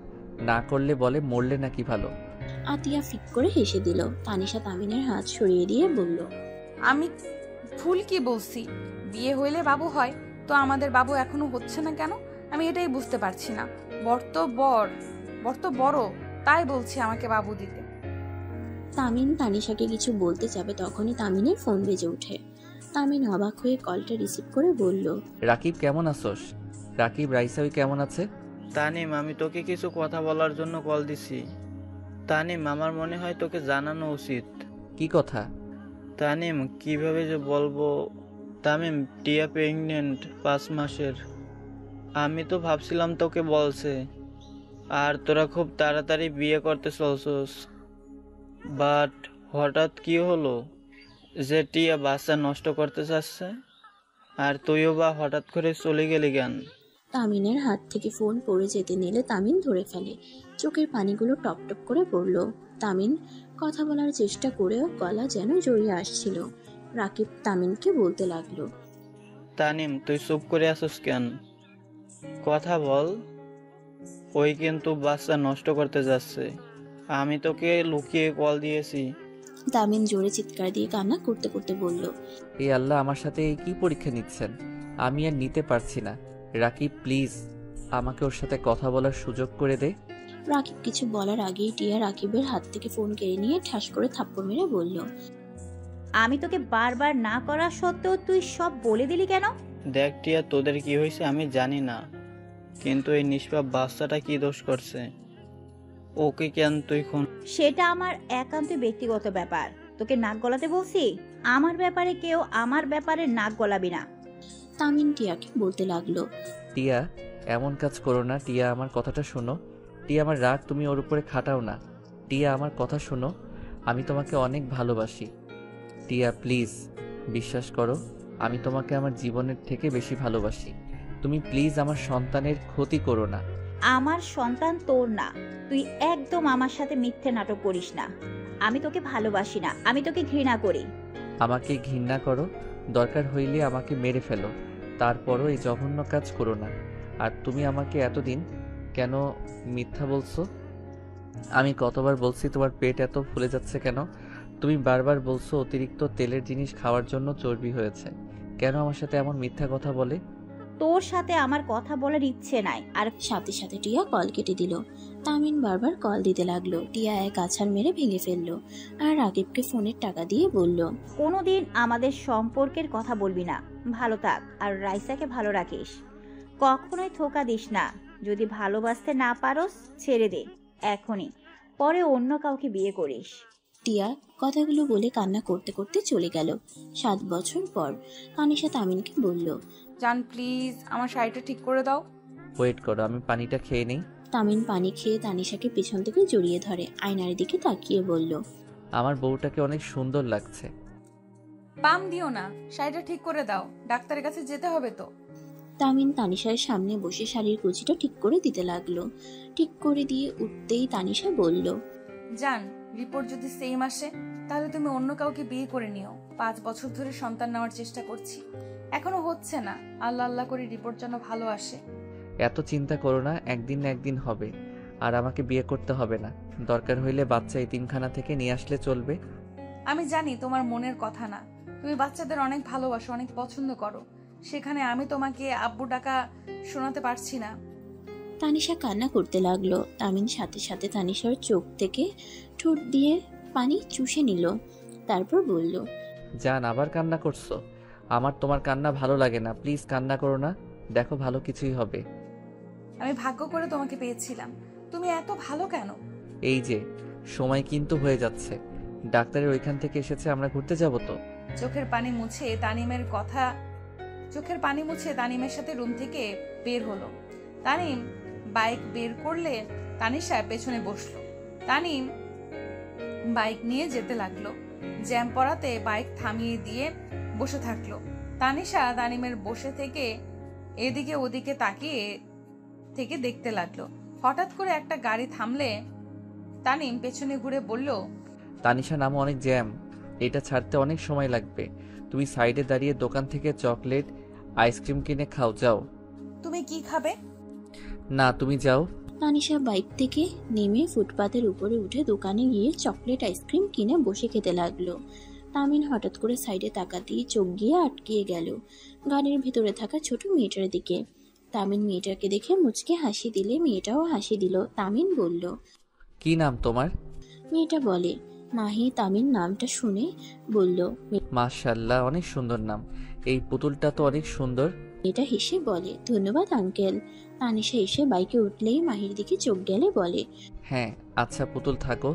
না করলে বলে মরলে নাকি ভালো। আতিয়া ফিক করে হেসে দিল। তানিশা তামিনের হাত সরিয়ে দিয়ে বলল, আমি ভুল কি বলছি? বিয়ে হইলে বাবু হয়, তো আমাদের বাবু এখনো হচ্ছে না কেন? আমি এটাই বুঝতে পারছি না। বর তো বড়, তাই বলছি আমাকে বাবু দিতে। তামিন তানিশাকে কিছু বলতে যাবে তখনই তামিনের ফোন বেজে ওঠে। তামিন অবাক হয়ে কলটা রিসিভ করে বলল, রাকিব কেমন আছোস? রাকিব রাইসাউই কেমন আছে? তানিম, আমি তোকে কিছু কথা বলার জন্য কল দিছি। তানিম, আমার মনে হয় তোকে জানানো উচিত। কি কথা? তানিম, কিভাবে যে বলবো। তামিম, টিয়া প্রেগনেন্ট 5 মাসের। আমি তো ভাবছিলাম তোকে বলছে, আর তোরা খুব তাড়াতাড়ি বিয়ে করতে চলছস। বাট হঠাৎ কি হলো যে টিয়া বাচ্চা নষ্ট করতে চাচ্ছে? আর তুইও বা হঠাৎ করে চলে গেলি কেন? তামিনের হাত থেকে ফোন পড়ে যেতে নিলে তামিন ধরে ফেলে। চোখের পানিগুলো টপ টপ করে পড়ল। তামিন কথা বলার চেষ্টা করেও গলা যেন জড়িয়ে আসছিল। রাকিব তামিনকে বলতে লাগলো, তানিম, তুই চুপ করে আছিস কেন? কথা বল। ওই কিন্তু বাচ্চা নষ্ট করতে যাচ্ছে। আমি তোকে লুকিয়ে কল দিয়েছি। তামিন জোরে চিৎকার দিয়ে কান্না করতে করতে বলল, এই আল্লাহ, আমার সাথে এই কি পরীক্ষা নিচ্ছেন? আমি আর নিতে পারছি না। রাকিব প্লিজ আমাকে ওর সাথে কথা বলার সুযোগ করে দে। রাকিব কিছু বলার আগেই টিয়া রাকিবের হাত থেকে ফোন কেড়ে নিয়ে ঠাস করে থাপ্পড় মেরে বলল, আমি তোকে বারবার না করা সত্ত্বেও তুই সব বলে দিলি কেন? দেখ টিয়া, তোদের কি হয়েছে আমি জানি না, কিন্তু এই নিষ্পাপ বাচ্চাটা কি দোষ করছে? ওকে কেন তুই খুন? সেটা আমার একান্ত ব্যক্তিগত ব্যাপার। তোকে নাক গলাতে বলছি? আমার ব্যাপারে কেউ আমার ব্যাপারে নাক গলাবি না। তামিন টিয়াকে বলতে লাগলো, টিয়া, এমন কাজ করো না। টিয়া, আমার কথাটা শোনো। টিয়া, আমার রাগ তুমি ওর উপরে খাটাও না। টিয়া, আমার কথা শোনো। আমি তোমাকে অনেক ভালোবাসি। টিয়া প্লিজ বিশ্বাস করো, আমি তোমাকে আমার জীবনের থেকে বেশি ভালোবাসি। তুমি প্লিজ আমার সন্তানের ক্ষতি করো না। আমার সন্তান তোর না। তুই একদম আমার সাথে মিথ্যে নাটক করিস না। আমি তোকে ভালোবাসি না, আমি তোকে ঘৃণা করি। আমাকে ঘৃণা করো, দরকার হইলে আমাকে মেরে ফেলো, তারপরও এই জঘন্য কাজ করো না। আর তুমি আমাকে এতদিন কেন মিথ্যা বলছো? আমি কতবার বলছি তোমার পেট এত ফুলে যাচ্ছে কেন? তুমি বারবার বলছো অতিরিক্ত তেলের জিনিস খাওয়ার জন্য চর্বি হয়েছে। কেন আমার সাথে এমন মিথ্যা কথা বলে? তোর সাথে আমার কথা বলার ইচ্ছে নাই। আর সাথে সাথে টিয়া কল কেটে দিল। তামিন বারবার কল দিতে লাগলো। টিয়া এক আছাড় মেরে ভেঙে ফেললো আর রাকিবকে ফোনের টাকা দিয়ে বলল, কোনোদিন আমাদের সম্পর্কের কথা বলবি না। ভালো থাক, আর রাইসাকে ভালো রাখিস। কখনোই ধোঁকা দিস না। যদি ভালোবাসতে না পারোস ছেড়ে দে এখনই, পরে অন্য কাউকে বিয়ে করিস। টিয়া কথাগুলো বলে কান্না করতে করতে চলে গেল। 7 বছর পর তানিশা তামিনকে বলল, জান প্লিজ আমার শাড়িটা ঠিক করে দাও। ওয়েট করো, আমি পানিটা খেয়ে নেই। তামিন পানি খেয়ে তানিশাকে পেছন থেকে জড়িয়ে ধরে আয়নার দিকে তাকিয়ে বলল, আমার বউটাকে অনেক সুন্দর লাগছে। পাম দিও না, শাড়িটা ঠিক করে দাও, ডাক্তারের কাছে যেতে হবে তো। তামিন তানিশার সামনে বসে শাড়ির কুচিটা ঠিক করে দিতে লাগলো। ঠিক করে দিয়ে উঠতেই তানিশা বলল, জান, রিপোর্ট যদি সেম আসে তাহলে তুমি অন্য কাউকে বিয়ে করে নিও। 5 বছর ধরে সন্তান নেওয়ার চেষ্টা করছি, এখনো হচ্ছে না। আল্লাহ আল্লাহ করে রিপোর্ট যেন ভালো আসে। এত চিন্তা করো না, একদিন না একদিন হবে। আর আমাকে বিয়ে করতে হবে না, দরকার হইলে বাচ্চা এতিমখানা থেকে নিয়ে আসলে চলবে। আমি জানি তোমার মনের কথা না, তুমি বাচ্চাদের অনেক ভালোবাসো, অনেক পছন্দ করো। সেখানে আমি তোমাকে আব্বু ডাকা শোনাতে পারছি না। তানিশা কান্না করতে লাগলো। তামিন সাথে সাথে তানিশার চোখ থেকে ঠোঁট দিয়ে পানি চুষে নিল। তারপর বলল, জান, আবার কান্না করছো? আমার তোমার কান্না ভালো লাগে না, প্লিজ কান্না করো না। দেখো ভালো কিছুই হবে। আমি ভাগ্য করে তোমাকে পেয়েছিলাম, তুমি এত ভালো কেন? এই যে সময় কিন্তু হয়ে যাচ্ছে, ডাক্তারের ওইখান থেকে এসেছে, আমরা ঘুরতে যাব তো। চোখের পানি মুছে তানিমের সাথে রুম থেকে বের হলো। তানিম বাইক বের করলে তানিশা পেছনে বসলো। তানিম বাইক নিয়ে যেতে লাগলো। জ্যাম পড়াতে বাইক থামিয়ে দিয়ে বসে থাকলো। তানিশা তানিমের বসে থেকে এদিকে ওদিকে তাকিয়ে থেকে দেখতে লাগলো। হঠাৎ করে একটা গাড়ি থামলে তানিম পেছনে ঘুরে বলল, তানিশা, নামো, অনেক জ্যাম, এটা ছাড়তে অনেক সময় লাগবে। তুমি সাইডে দাঁড়িয়ে দোকান থেকে চকলেট আইসক্রিম কিনে খাও, যাও। তুমি কি খাবে? না, তুমি যাও। তানিশা বাইক থেকে নেমে ফুটপাতের উপরে উঠে দোকানে গিয়ে চকলেট আইসক্রিম কিনে বসে খেতে লাগলো। তামিন হঠাৎ করে সাইডে তাকাতেই চোখ গিয়ে আটকিয়ে গেল গাড়ির ভিতরে থাকা ছোট মেয়েটার দিকে। তামিন মেয়েটাকে দেখে মুচকে হাসি দিলে মেয়েটাও হাসি দিল। তামিন বলল, কি নাম তোমার? মেয়েটা বলে। মাহি তামিন নামটা শুনে বলল, মাশাআল্লাহ, অনেক সুন্দর নাম। এই পুতুলটা তো অনেক সুন্দর। মেয়েটা হেসে বলে, ধন্যবাদ আঙ্কেল। তানিশা এসে বাইকে উঠলেই মাহির দিকে চোখ গেলে বলে, হ্যাঁ আচ্ছা পুতুল, থাকো।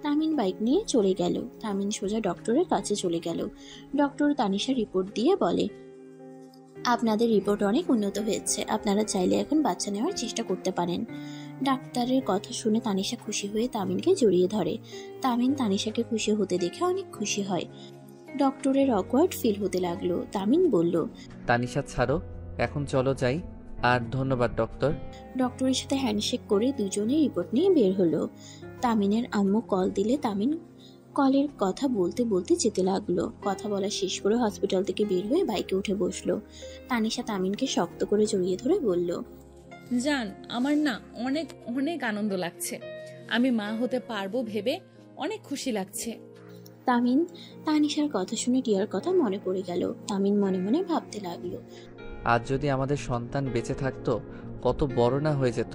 তামিন বাইক নিয়ে চলে গেল। তামিন সোজা ডক্টরের কাছে চলে গেল। ডক্টর তানিশা রিপোর্ট দিয়ে বলে, আপনাদের রিপোর্ট অনেক উন্নত হয়েছে, আপনারা চাইলে এখন বাচ্চা নেওয়ার চেষ্টা করতে পারেন। ডাক্তারের কথা শুনে তানিশা খুশি হয়ে তামিনকে জড়িয়ে ধরে। তামিন তানিশাকে খুশি হতে দেখে অনেক খুশি হয়। ডক্টরের অকওয়ার্ড ফিল হতে লাগলো। তামিন বলল, তানিশা ছাড়ো, এখন চলো যাই। আর ধন্যবাদ ডক্টর। ডক্টরের সাথে হ্যান্ডশেক করে দুজনে রিপোর্ট নিয়ে বের হলো। তামিনের আম্মু কল দিলে তামিন কলের কথা বলতে বলতে যেতে লাগলো। কথা বলা শেষ করে হসপিটাল থেকে বের হয়ে বাইকে উঠে বসলো। তানিশা তামিনকে শক্ত করে জড়িয়ে ধরে বলল, জান, আমার না অনেক অনেক আনন্দ লাগছে। আমি মা হতে পারবো ভেবে অনেক খুশি লাগছে। তামিন তানিশার কথা শুনে টিয়ার কথা মনে পড়ে গেল। তামিন মনে মনে ভাবতে লাগলো, আজ যদি আমাদের সন্তান বেঁচে থাকতো কত বড় না হয়ে যেত,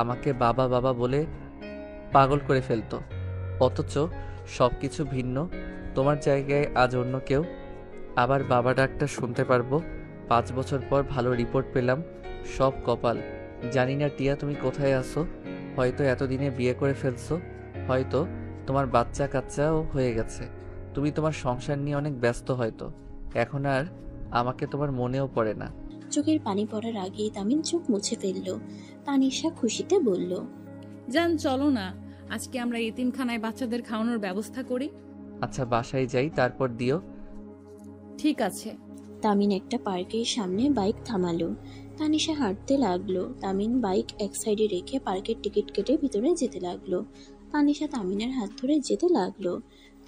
আমাকে বাবা বাবা বলে পাগল করে ফেলতো। অথচ সবকিছু ভিন্ন, তোমার জায়গায় আজ অন্য কেউ। আবার বাবা ডাকটা শুনতে পারবো। 5 বছর পর ভালো রিপোর্ট পেলাম, সব কপাল। জানি না টিয়া তুমি কোথায় আছো, হয়তো এতদিনে বিয়ে করে ফেলছো, হয়তো তোমার বাচ্চা কাচ্চাও হয়ে গেছে। তুমি তোমার সংসার নিয়ে অনেক ব্যস্ত, হয়তো এখন আর আমাকে তোমার মনেও পড়ে না। চোখের পানি পড়ার আগেই তামিন চোখ মুছে ফেলল। তানিশা খুশিতে বলল, জান, চলো না আজকে আমরা এতিমখানায় বাচ্চাদের খাওয়ানোর ব্যবস্থা করি। আচ্ছা বাসায় যাই, তারপর দিও। ঠিক আছে। তামিন একটা পার্কের সামনে বাইক থামালো। তানিশা হাঁটতে লাগলো। তামিন বাইক এক সাইডে রেখে পার্কের টিকিট কেটে ভিতরে যেতে লাগলো। তানিশা তামিনের হাত ধরে যেতে লাগলো।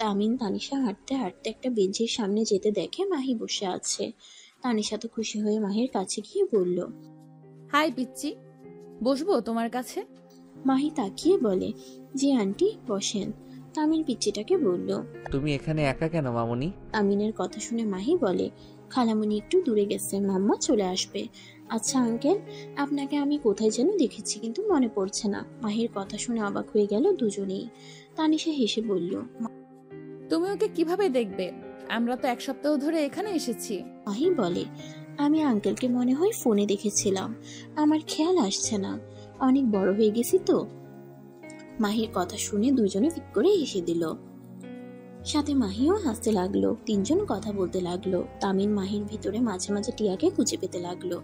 তামিন তানিশা হাঁটতে হাঁটতে একটা বেঞ্চের সামনে যেতে দেখে মাহি বসে আছে। তানিশা তো খুশি হয়ে মাহির কাছে গিয়ে বলল, হাই পিচ্চি, বসবো তোমার কাছে? মাহি তাকিয়ে বলে, জি আন্টি, বসেন। তামিন পিচ্চিটাকে বলল। তুমি এখানে একা কেন মামুনি? তামিনের কথা শুনে মাহি বলে, খালামণি একটু দূরে গেছে, মাম্মা চলে আসবে। আচ্ছা আঙ্কেল, আপনাকে আমি কোথায় যেন দেখেছি কিন্তু মনে পড়ছে না। মাহির কথা শুনে অবাক হয়ে গেল দুজনেই। তানিশা হেসে বলল, তুমি ওকে কিভাবে দেখবে? আমরা তো 1 সপ্তাহ ধরে এখানে এসেছি। মাহি বলে, আমি আঙ্কেলকে মনে হয় ফোনে দেখেছিলাম, আমার খেয়াল আসছে না, অনেক বড় হয়ে গেছি তো। মাহির কথা শুনে দুজনে ফিক করে হেসে দিল। সাথে মাহিও হাসতে লাগলো। তিনজন কথা বলতে লাগলো। তামিন মাহির ভিতরে মাঝে মাঝে টিয়াকে খুঁজে পেতে লাগলো।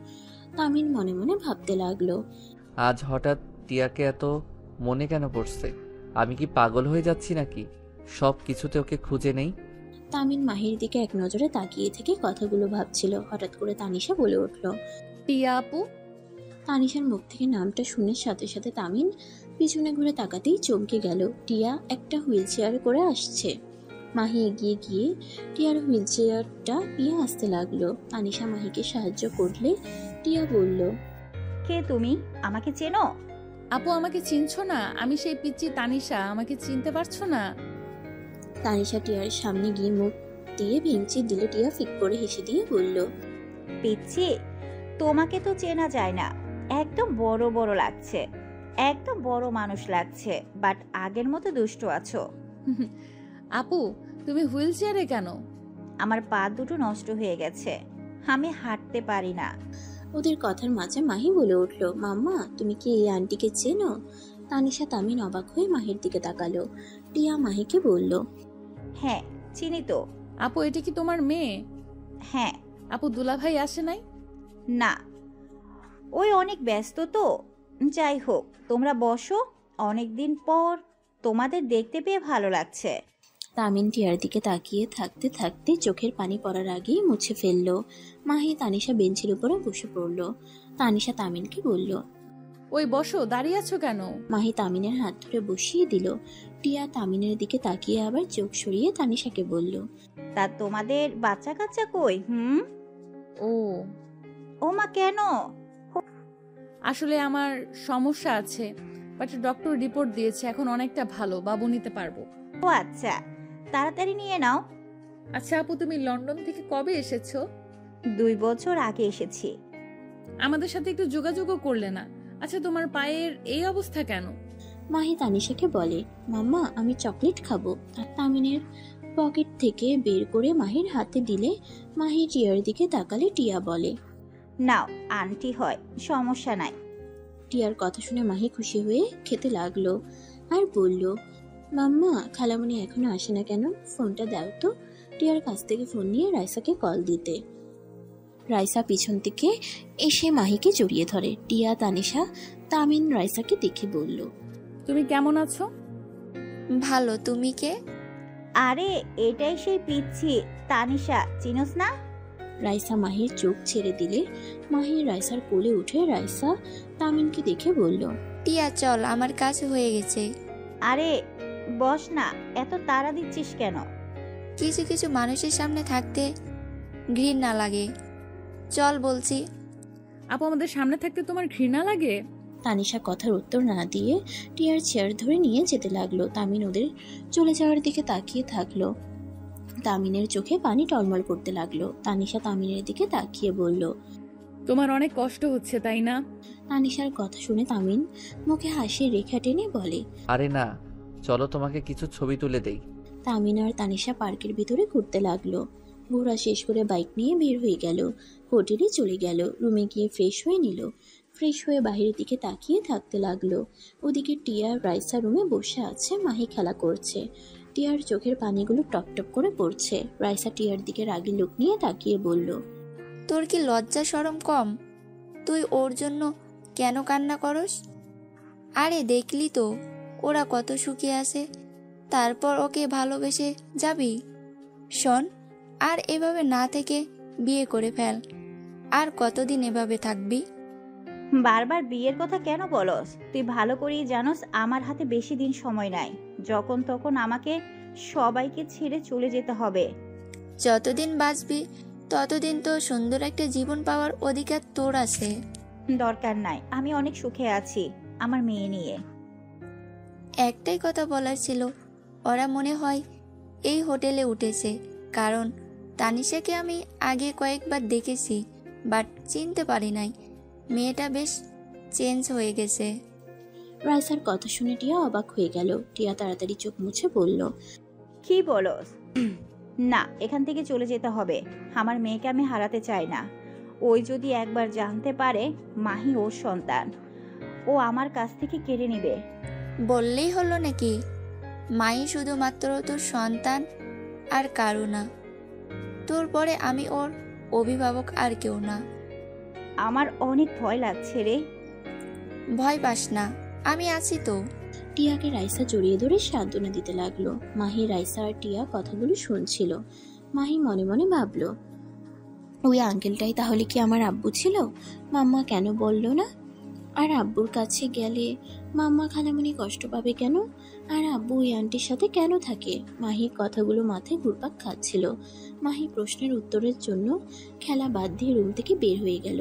তামিন মনে মনে ভাবতে লাগলো, আজ হঠাৎ টিয়াকে এত মনে কেন পড়ছে? আমি কি পাগল হয়ে যাচ্ছি নাকি? সব কিছুতে ওকে খুঁজে নেই। তামিন মাহির দিকে এক নজরে তাকিয়ে থেকে কথাগুলো ভাবছিল। হঠাৎ করে তানিশা বলে উঠল, টিয়া আপু। তানিশার মুখ থেকে নামটা শুনে সাথে সাথে তামিন পিছনে ঘুরে তাকাতেই চমকে গেল। টিয়া একটা হুইল চেয়ারে করে আসছে। মাহি এগিয়ে গিয়ে টিয়ার হুইল চেয়ারটা নিয়ে আসতে লাগলো। তানিশা মাহিকে সাহায্য করলে টিয়া বলল, কে তুমি? আমাকে চেনো? আপু, আমাকে চিনছো না? আমি সেই পিচ্চি তানিশা, আমাকে চিনতে পারছো না? তানিশা টিয়ার সামনে গিয়ে মুখ দিয়ে ভেঙচি দিলে টিয়া ফিক করে হেসে দিয়ে বলল, পিচ্ছি, তোমাকে তো চেনা যায় না। একদম বড় বড় লাগছে, একদম বড় মানুষ লাগছে, বাট আগের মতো দুষ্টু আছো। আপু, তুমি হুইল চেয়ারে কেন? আমার পা দুটো নষ্ট হয়ে গেছে, আমি হাঁটতে পারি না। ওদের কথার মাঝে মাহি বলে উঠল, মাম্মা তুমি কি এই আন্টিকে চেনো? তানিশা তামিন অবাক হয়ে মাহির দিকে তাকালো। টিয়া মাহিকে বলল, হ্যাঁ চিনি তো। আপু, এটা কি তোমার মেয়ে? হ্যাঁ। আপু, দুলাভাই আসে নাই? না, ওই অনেক ব্যস্ত তো। যাই হোক, তোমরা বসো, অনেকদিন পর তোমাদের দেখতে পেয়ে ভালো লাগছে। তামিন টিয়ার দিকে তাকিয়ে থাকতে থাকতে চোখের পানি পড়ার আগেই মুছে ফেলল। মাহি তানিশা বেঞ্চের উপরে বসে পড়ল। তানিশা তামিনকে বলল, ওই বসো, দাঁড়িয়ে আছো কেন? মাহি তামিনের হাত ধরে বসিয়ে দিল। টিয়া তামিনের দিকে তাকিয়ে আবার চোখ সরিয়ে তানিশাকে বলল, তা তোমাদের বাচ্চা কাচ্চা কই? ও ও মা, কেন? আসলে আমার সমস্যা আছে, বাট ডক্টর রিপোর্ট দিয়েছে এখন অনেকটা ভালো, বাবু নিতে পারবো। ও আচ্ছা, তাড়াতাড়ি নিয়ে নাও। আচ্ছা আপু, তুমি লন্ডন থেকে কবে এসেছো? 2 বছর আগে এসেছি। আমাদের সাথে একটু যোগাযোগও করলে না। আচ্ছা তোমার পায়ের এই অবস্থা কেন? মাহি তানিশাকে বলে, মাম্মা আমি চকলেট খাবো। তামিনের পকেট থেকে বের করে মাহির হাতে দিলে মাহি টিয়ার দিকে তাকালে টিয়া বলে, নাও, আন্টি হয়, সমস্যা নাই। টিয়ার কথা শুনে মাহি খুশি হয়ে খেতে লাগলো আর বলল, মাম্মা খালামণি এখনো আসে না কেন? ফোনটা দাও তো। টিয়ার কাছ থেকে ফোন নিয়ে রাইসাকে কল দিতে রাইসা পিছন থেকে এসে মাহিকে জড়িয়ে ধরে। টিয়া তানিশা তামিন রাইসাকে দেখে বলল, তুমি কেমন আছো? ভালো, তুমি কে? আরে এটাই সেই পিচ্ছি তানিশা, চিনোস না? রাইসা মাহির চোখ ছেড়ে দিলে মাহি রাইসার কোলে উঠে রাইসা তামিনকে দেখে বলল, টিয়া চল, আমার কাজ হয়ে গেছে। আরে বস না, এত তাড়া দিচ্ছিস কেন? কিছু কিছু মানুষের সামনে থাকতে ঘৃণা লাগে। চল বলছি। আপু আমাদের সামনে থাকতে তোমার ঘৃণা লাগে? তানিশা কথার উত্তর না দিয়ে টিয়ার চেয়ার ধরে নিয়ে যেতে লাগলো। তামিন ওদের চলে যাওয়ার দিকে তাকিয়ে থাকলো। তামিনের চোখে পানি টলমল করতে লাগলো। তানিশা তামিনের দিকে তাকিয়ে বলল, তোমার অনেক কষ্ট হচ্ছে তাই না? তানিশার কথা শুনে তামিন মুখে হাসির রেখা টেনে বলে, আরে না, চলো তোমাকে কিছু ছবি তুলে দেই। তামিন আর তানিশা পার্কের ভিতরে ঘুরতে লাগলো। ঘোরা শেষ করে বাইক নিয়ে বের হয়ে গেল। হোটেলে চলে গেল। রুমে গিয়ে ফ্রেশ হয়ে নিল। ফ্রেশ হয়ে বাইরের দিকে তাকিয়ে থাকতে লাগলো। ওদিকে টিয়া রাইসা রুমে বসে আছে, মাহি খেলা করছে। টিয়ার চোখের পানিগুলো টপটপ করে পড়ছে। রাইসা টিয়ার দিকে রাগী লোক নিয়ে তাকিয়ে বলল, তোর কি লজ্জা শরম কম? তুই ওর জন্য কেন কান্না করস? আরে দেখলি তো ওরা কত সুখে আছে, তারপর ওকে ভালোবেসে যাবি? শোন, আর এভাবে না থেকে বিয়ে করে ফেল। আর কতদিন এভাবে থাকবি? বারবার বিয়ের কথা কেন বলস? তুই ভালো করেই জানোস আমার হাতে বেশি দিন সময় নাই। যখন তখন আমাকে সবাইকে ছেড়ে চলে যেতে হবে। যতদিন বাঁচবি ততদিন তো সুন্দর একটা জীবন পাওয়ার অধিকার তোর আছে। দরকার নাই, আমি অনেক সুখে আছি আমার মেয়ে নিয়ে। একটাই কথা বলার ছিল, ওরা মনে হয় এই হোটেলে উঠেছে, কারণ তানিশাকে আমি আগে কয়েকবার দেখেছি, বাট চিনতে পারি নাই। মেয়েটা বেশ চেঞ্জ হয়ে গেছে। রাইসার কথা শুনে টিয়া অবাক হয়ে গেল। টিয়া তাড়াতাড়ি চোখ মুছে বলল, কি বলস? না, এখান থেকে চলে যেতে হবে। আমার মেয়েকে আমি হারাতে চাই না। ওই যদি একবার জানতে পারে মাহি ওর সন্তান, ও আমার কাছ থেকে কেড়ে নেবে। বললেই হলো নাকি? মাই শুধুমাত্র তোর সন্তান আর কারো না। তোর পরে আমি ওর অভিভাবক আর কেউ না। আমার অনেক ভয় লাগছে রে। ভয় পাস না, আমি আছি তো। টিয়াকে রাইসা জড়িয়ে ধরে সান্ত্বনা দিতে লাগলো। মাহি রাইসা আর টিয়া কথাগুলো শুনছিল। মাহি মনে মনে ভাবলো, ওই আঙ্কেলটাই তাহলে কি আমার আব্বু ছিল? মাম্মা কেন বলল না? আর আব্বুর কাছে গেলে মাম্মা খালামণি কষ্ট পাবে কেন? আর আব্বু ওই আন্টির সাথে কেন থাকে? মাহি কথাগুলো মাথায় ঘুরপাক খাচ্ছিল। মাহি প্রশ্নের উত্তরের জন্য খেলা বাদ দিয়ে রুম থেকে বের হয়ে গেল।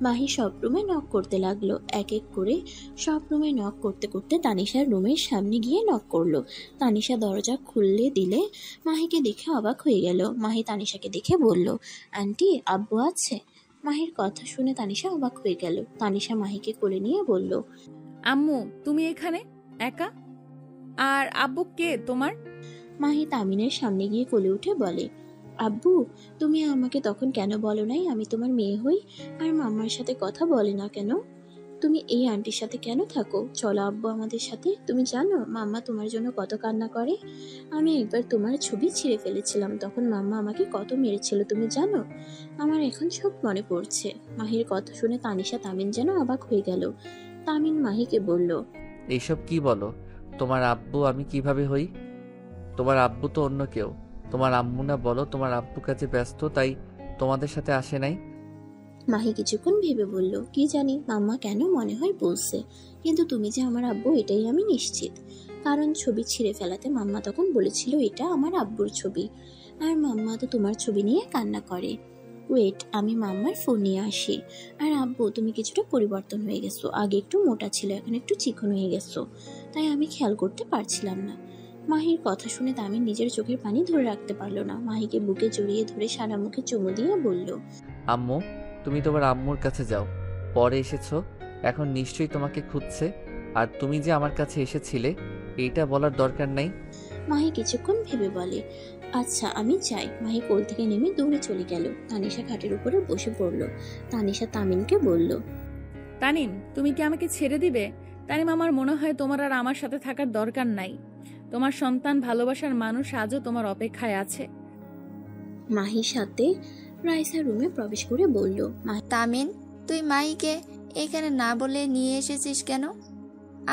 মাহি সব রুমে নক করতে লাগলো। এক এক করে সব রুমে নক করতে করতে তানিশার রুমের সামনে গিয়ে নক করলো। তানিশা দরজা খুললে দিলে মাহিকে দেখে অবাক হয়ে গেল। মাহি তানিশাকে দেখে বলল, আন্টি আব্বু আছে? মাহির কথা শুনে তানিশা অবাক হয়ে গেল। তানিশা মাহিকে কোলে নিয়ে বলল, আম্মু তুমি এখানে একা? আর আব্বু কে তোমার? মাহি তামিনের সামনে গিয়ে কোলে উঠে বলে, আব্বু তুমি আমাকে তখন কেন বলো নাই আমি তোমার মেয়ে হই? আর মাম্মার সাথে কথা বলে না কেন? তুমি এই আন্টির সাথে কেন থাকো? চলো আব্বু আমাদের সাথে। তুমি জানো মাম্মা তোমার জন্য কত কান্না করে? আমি একবার তোমার ছবি ছিঁড়ে ফেলেছিলাম, তখন মাম্মা আমাকে কত মেরেছিল তুমি জানো? আমার এখন সব মনে পড়ছে। মাহির কথা শুনে তানিশা তামিন যেন অবাক হয়ে গেল। তামিন মাহিকে বলল, এইসব কি বলো? তোমার আব্বু আমি কিভাবে হই? তোমার আব্বু তো অন্য কেউ। তোমার আম্মু না? বলো, তোমার আব্বু কাজে ব্যস্ত তাই তোমাদের সাথে আসে নাই। মাহি কিছুক্ষণ ভেবে বলল, কি জানি মাম্মা কেন মনে হয় বলছে, কিন্তু তুমি যে আমার আব্বু এটাই আমি নিশ্চিত। কারণ ছবি ছিঁড়ে ফেলাতে মাম্মা তখন বলেছিল এটা আমার আব্বুর ছবি, আর মাম্মা তো তোমার ছবি নিয়ে কান্না করে। ওয়েট, আমি মাম্মার ফোন নিয়ে আসি। আর আব্বু, তুমি কিছুটা পরিবর্তন হয়ে গেছো, আগে একটু মোটা ছিল, এখন একটু চিকন হয়ে গেছো, তাই আমি খেয়াল করতে পারছিলাম না। মাহির কথা শুনে তামিন নিজের চোখের পানি ধরে রাখতে পারলো না। মাহিকে বুকে জড়িয়ে ধরে সারা মুখে চুমু দিয়ে বলল, আম্মু, তুমি তোমার আম্মুর কাছে যাও। পরে এসেছো, এখন নিশ্চয়ই তোমাকে খুঁজছে। আর তুমি যে আমার কাছে এসেছিলে এইটা বলার দরকার নাই। মাহি কিছুক্ষণ ভেবে বলে, আচ্ছা আমি চাই। মাহি কোল থেকে নেমে দৌড়ে চলে গেল। তানিশা খাটের উপরে বসে পড়ল। তানিশা তামিনকে বলল, তানিম, তুমি কি আমাকে ছেড়ে দিবে? তানিম, আমার মনে হয় তোমার আর আমার সাথে থাকার দরকার নাই। তোমার সন্তান, ভালোবাসার মানুষ আজও তোমার অপেক্ষায় আছে। মাহির সাথে রাইসা রুমে প্রবেশ করে বলল, তামিন, তুই মাইকে এখানে না বলে নিয়ে এসেছিস কেন?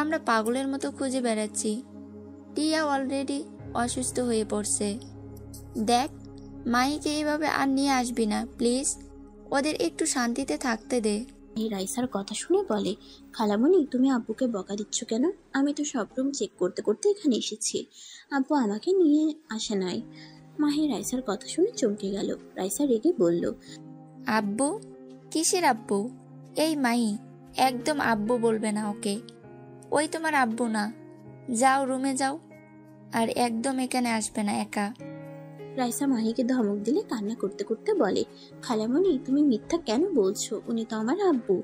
আমরা পাগলের মতো খুঁজে বেড়াচ্ছি। টিয়া অলরেডি অসুস্থ হয়ে পড়ছে। দেখ, মাইকে এইভাবে আর নিয়ে আসবি না প্লিজ। ওদের একটু শান্তিতে থাকতে দে। এই রাইসার কথা শুনে বলে, খালামণি তুমি আব্বুকে বকা দিচ্ছ কেন? আমি তো সব রুম চেক করতে করতে এখানে এসেছি, আব্বু আমাকে নিয়ে আসে নাই। মাহি রাইসার কথা শুনে চমকে গেল। রাইসা রেগে বলল, আব্বু? কিসের আব্বু? এই মাই, একদম আব্বু বলবে না ওকে। ওই তোমার আব্বু না। যাও রুমে যাও, আর একদম এখানে আসবে না একা। রাইসা মাহিকে ধমক দিলে কান্না করতে করতে বলে, খালামণি তুমি মিথ্যা কেন বলছো? উনি তো আমার আব্বু।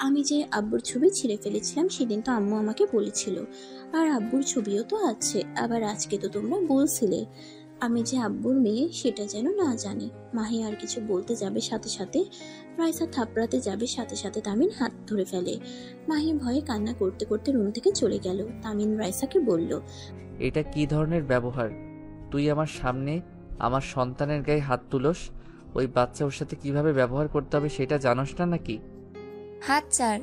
আমি যে আব্বুর ছবি ছিঁড়ে ফেলেছিলাম সেদিন তো আম্মু আমাকে বলেছিল, আর আব্বুর ছবিও তো আছে। আবার আজকে তো তোমরা বলছিলে আমি যে আব্বুর মেয়ে, সেটা যেন না জানে। মাহি আর কিছু বলতে যাবে সাথে সাথে রাইসা থাপড়াতে যাবে, সাথে সাথে তামিন হাত ধরে ফেলে। মাহি ভয়ে কান্না করতে করতে রুম থেকে চলে গেল। তামিন রাইসাকে বলল, এটা কি ধরনের ব্যবহার? তুই আমার সামনে আমার সন্তানের গায়ে হাত তুলস? ওই বাচ্চা ওর সাথে কিভাবে ব্যবহার করতে হবে সেটা জানোস না নাকি? হাত ছাড়।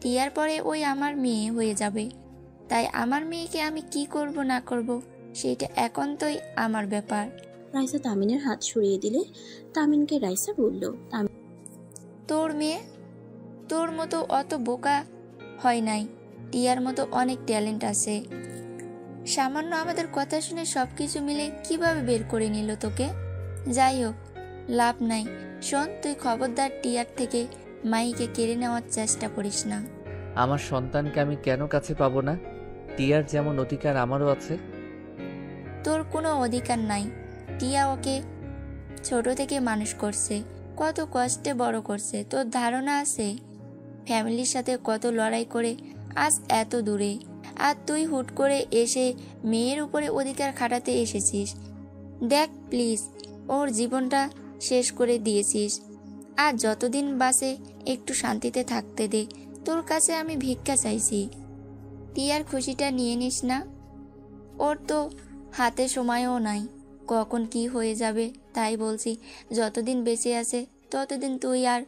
টিয়ার পরে ওই আমার মেয়ে হয়ে যাবে। তাই আমার মেয়েকে আমি কি করব না করব সেটা একান্তই আমার ব্যাপার। রাইসা তামিনের হাত সরিয়ে দিলে তামিনকে রাইসা বলল, তোর মেয়ে তোর মতো অত বোকা হয় নাই। টিয়ার মতো অনেক ট্যালেন্ট আছে। সামান্য আমাদের কথা শুনে সবকিছু মিলে কিভাবে বের করে নিল তোকে? যাই হোক, লাভ নাই। শোন, তুই খবরদার টিয়ার থেকে মাইকে কেড়ে নেওয়ার চেষ্টা করিস না। আমার সন্তানকে আমি কেন কাছে পাবো না? টিয়ার যেমন অধিকার আমারও আছে। তোর কোনো অধিকার নাই। টিয়া ওকে ছোট থেকে মানুষ করছে, কত কষ্টে বড় করছে। তোর ধারণা আছে ফ্যামিলির সাথে কত লড়াই করে আজ এত দূরে, আর তুই হুট করে এসে মেয়ের উপরে অধিকার খাটাতে এসেছিস। দেখ প্লিজ, ওর জীবনটা শেষ করে দিয়েছিস। আর যতদিন বাসে একটু শান্তিতে থাকতে দে। তোর কাছে আমি ভিক্ষা চাইছি। টিয়ার খুশিটা নিয়ে নিস না। ওর তো হাতে সময়ও নাই, কখন কি হয়ে যাবে। তাই বলছি, যতদিন বেঁচে আছে ততদিন তুই আর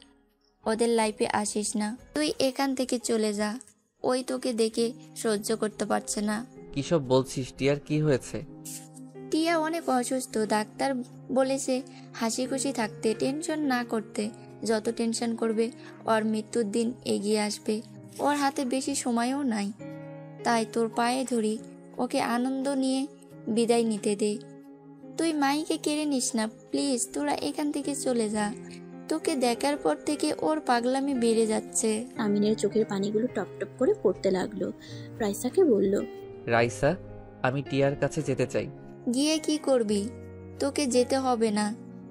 ওদের লাইফে আসিস না। তুই এখান থেকে চলে যা। ওই তোকে দেখে সহ্য করতে পারছে না। কিসব বলছিস? টিয়ার কি হয়েছে? টিয়া অনেক অসুস্থ। ডাক্তার বলেছে হাসি খুশি থাকতে, টেনশন না করতে। যত টেনশন করবে ওর মৃত্যুর দিন এগিয়ে আসবে। ওর হাতে বেশি সময়ও নাই। তাই তোর পায়ে ধরি, ওকে আনন্দ নিয়ে বিদায় নিতে দে। তুই মাইকে কেড়ে নিস না প্লিজ। তোরা এখান থেকে চলে যা। তোকে দেখার পর থেকে ওর পাগলামি বেড়ে যাচ্ছে। আমিনের চোখের পানিগুলো টপ টপ করে পড়তে লাগলো। রাইসাকে বলল, রাইসা, আমি টিয়ার কাছে যেতে চাই। গিয়ে কি করবি? তোকে যেতে হবে না।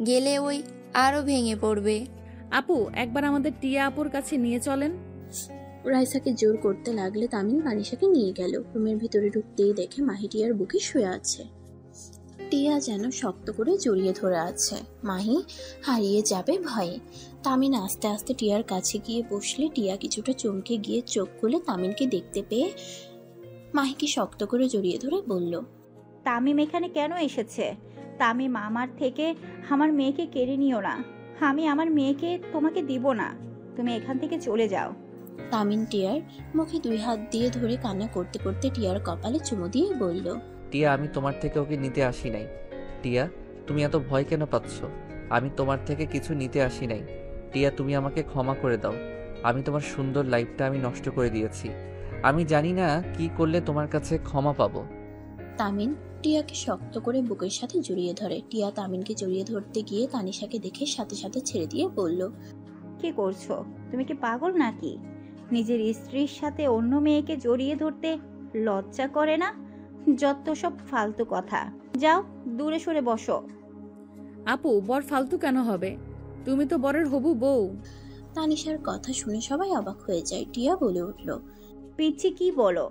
গেলে ওই আরো ভেঙে পড়বে। আপু, একবার আমাদের টিয়া আপুর কাছে নিয়ে চলেন। রাইসাকে জোর করতে লাগলে তামিন মানিশাকে নিয়ে গেল। রুমের ভিতরে ঢুকতেই দেখে মাহি টিয়ার বুকে শুয়ে আছে। টিয়া যেন শক্ত করে জড়িয়ে ধরে আছে। মাহি হারিয়ে যাবে ভয়ে। তামিন আস্তে আস্তে টিয়ার কাছে গিয়ে বসলে টিয়া কিছুটা চমকে গিয়ে চোখ খুলে তামিনকে দেখতে পেয়ে মাহিকে শক্ত করে জড়িয়ে ধরে বলল, তামিম এখানে কেন এসেছে? তামিম, আমার থেকে আমার মেয়েকে কেড়ে নিও না। আমি আমার মেয়েকে তোমাকে দিব না। তুমি এখান থেকে চলে যাও। তামিন টিয়ার মুখে 2 হাত দিয়ে ধরে কান্না করতে করতে টিয়ার কপালে চুমু দিয়ে বলল, টিয়া, আমি তোমার থেকে ওকে নিতে আসি নাই। টিয়া, তুমি এত ভয় কেন পাচ্ছ? আমি তোমার থেকে কিছু নিতে আসি নাই। টিয়া, তুমি আমাকে ক্ষমা করে দাও। আমি তোমার সুন্দর লাইফটা আমি নষ্ট করে দিয়েছি। আমি জানি না কি করলে তোমার কাছে ক্ষমা পাবো। তামিন টিয়াকে শক্ত করে বুকের সাথে জড়িয়ে ধরে। টিয়া তামিনকে জড়িয়ে ধরতে গিয়ে তানিশাকে দেখে সাথে সাথে ছেড়ে দিয়ে বলল, কি করছো? তুমি কি পাগল নাকি? নিজের স্ত্রীর সাথে অন্য মেয়েকে জড়িয়ে ধরতে লজ্জা করে না? যত সব ফালতু কথা। যাও, দূরে সরে বসো। আপু, বর ফালতু কেন হবে? তুমি তো বরের হবু বউ। তানিশার কথা শুনে সবাই অবাক হয়ে যায়। টিয়া বলে উঠল, পিচ্ছি কি বলো?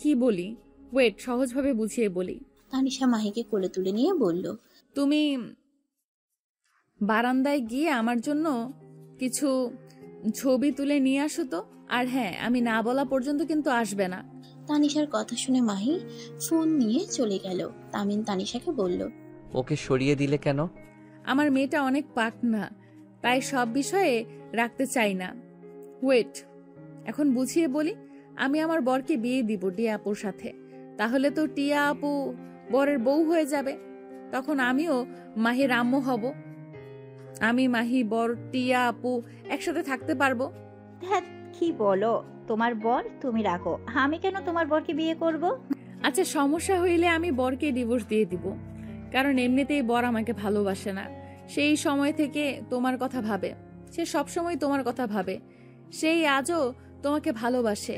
কি বলি? ওয়েট, সহজভাবে বুঝিয়ে বলি। তানিশা মাহিকে কোলে তুলে নিয়ে বলল, তুমি বারান্দায় গিয়ে আমার জন্য কিছু ছবি তুলে নিয়ে আসো তো। আর হ্যাঁ, আমি না বলা পর্যন্ত কিন্তু আসবে না। তানিশার কথা শুনে মাহি ফোন নিয়ে চলে গেল। তামিন তানিশাকে বলল, ওকে সরিয়ে দিলে কেন? আমার মেয়েটা অনেক পাকনা, তাই সব বিষয়ে রাখতে চাই না। ওয়েট, এখন বুঝিয়ে বলি। আমি আমার বরকে বিয়ে দিব টিয়া আপুর সাথে। তাহলে তো টিয়া আপু বরের বউ হয়ে যাবে। তখন আমিও মাহির আম্মু হব। আমি, মাহি, বর, টিয়া আপু একসাথে থাকতে পারবো। হ্যাঁ, কি বলো? তোমার বর তুমি রাখো, আমি কেন তোমার বরকে বিয়ে করব? আচ্ছা, সমস্যা হইলে আমি বরকে ডিভোর্স দিয়ে দিব, কারণ এমনিতেই বর আমাকে ভালোবাসে না। সেই সময় থেকে তোমার কথা ভাবে, সে সবসময় তোমার কথা ভাবে। সেই আজও তোমাকে ভালোবাসে।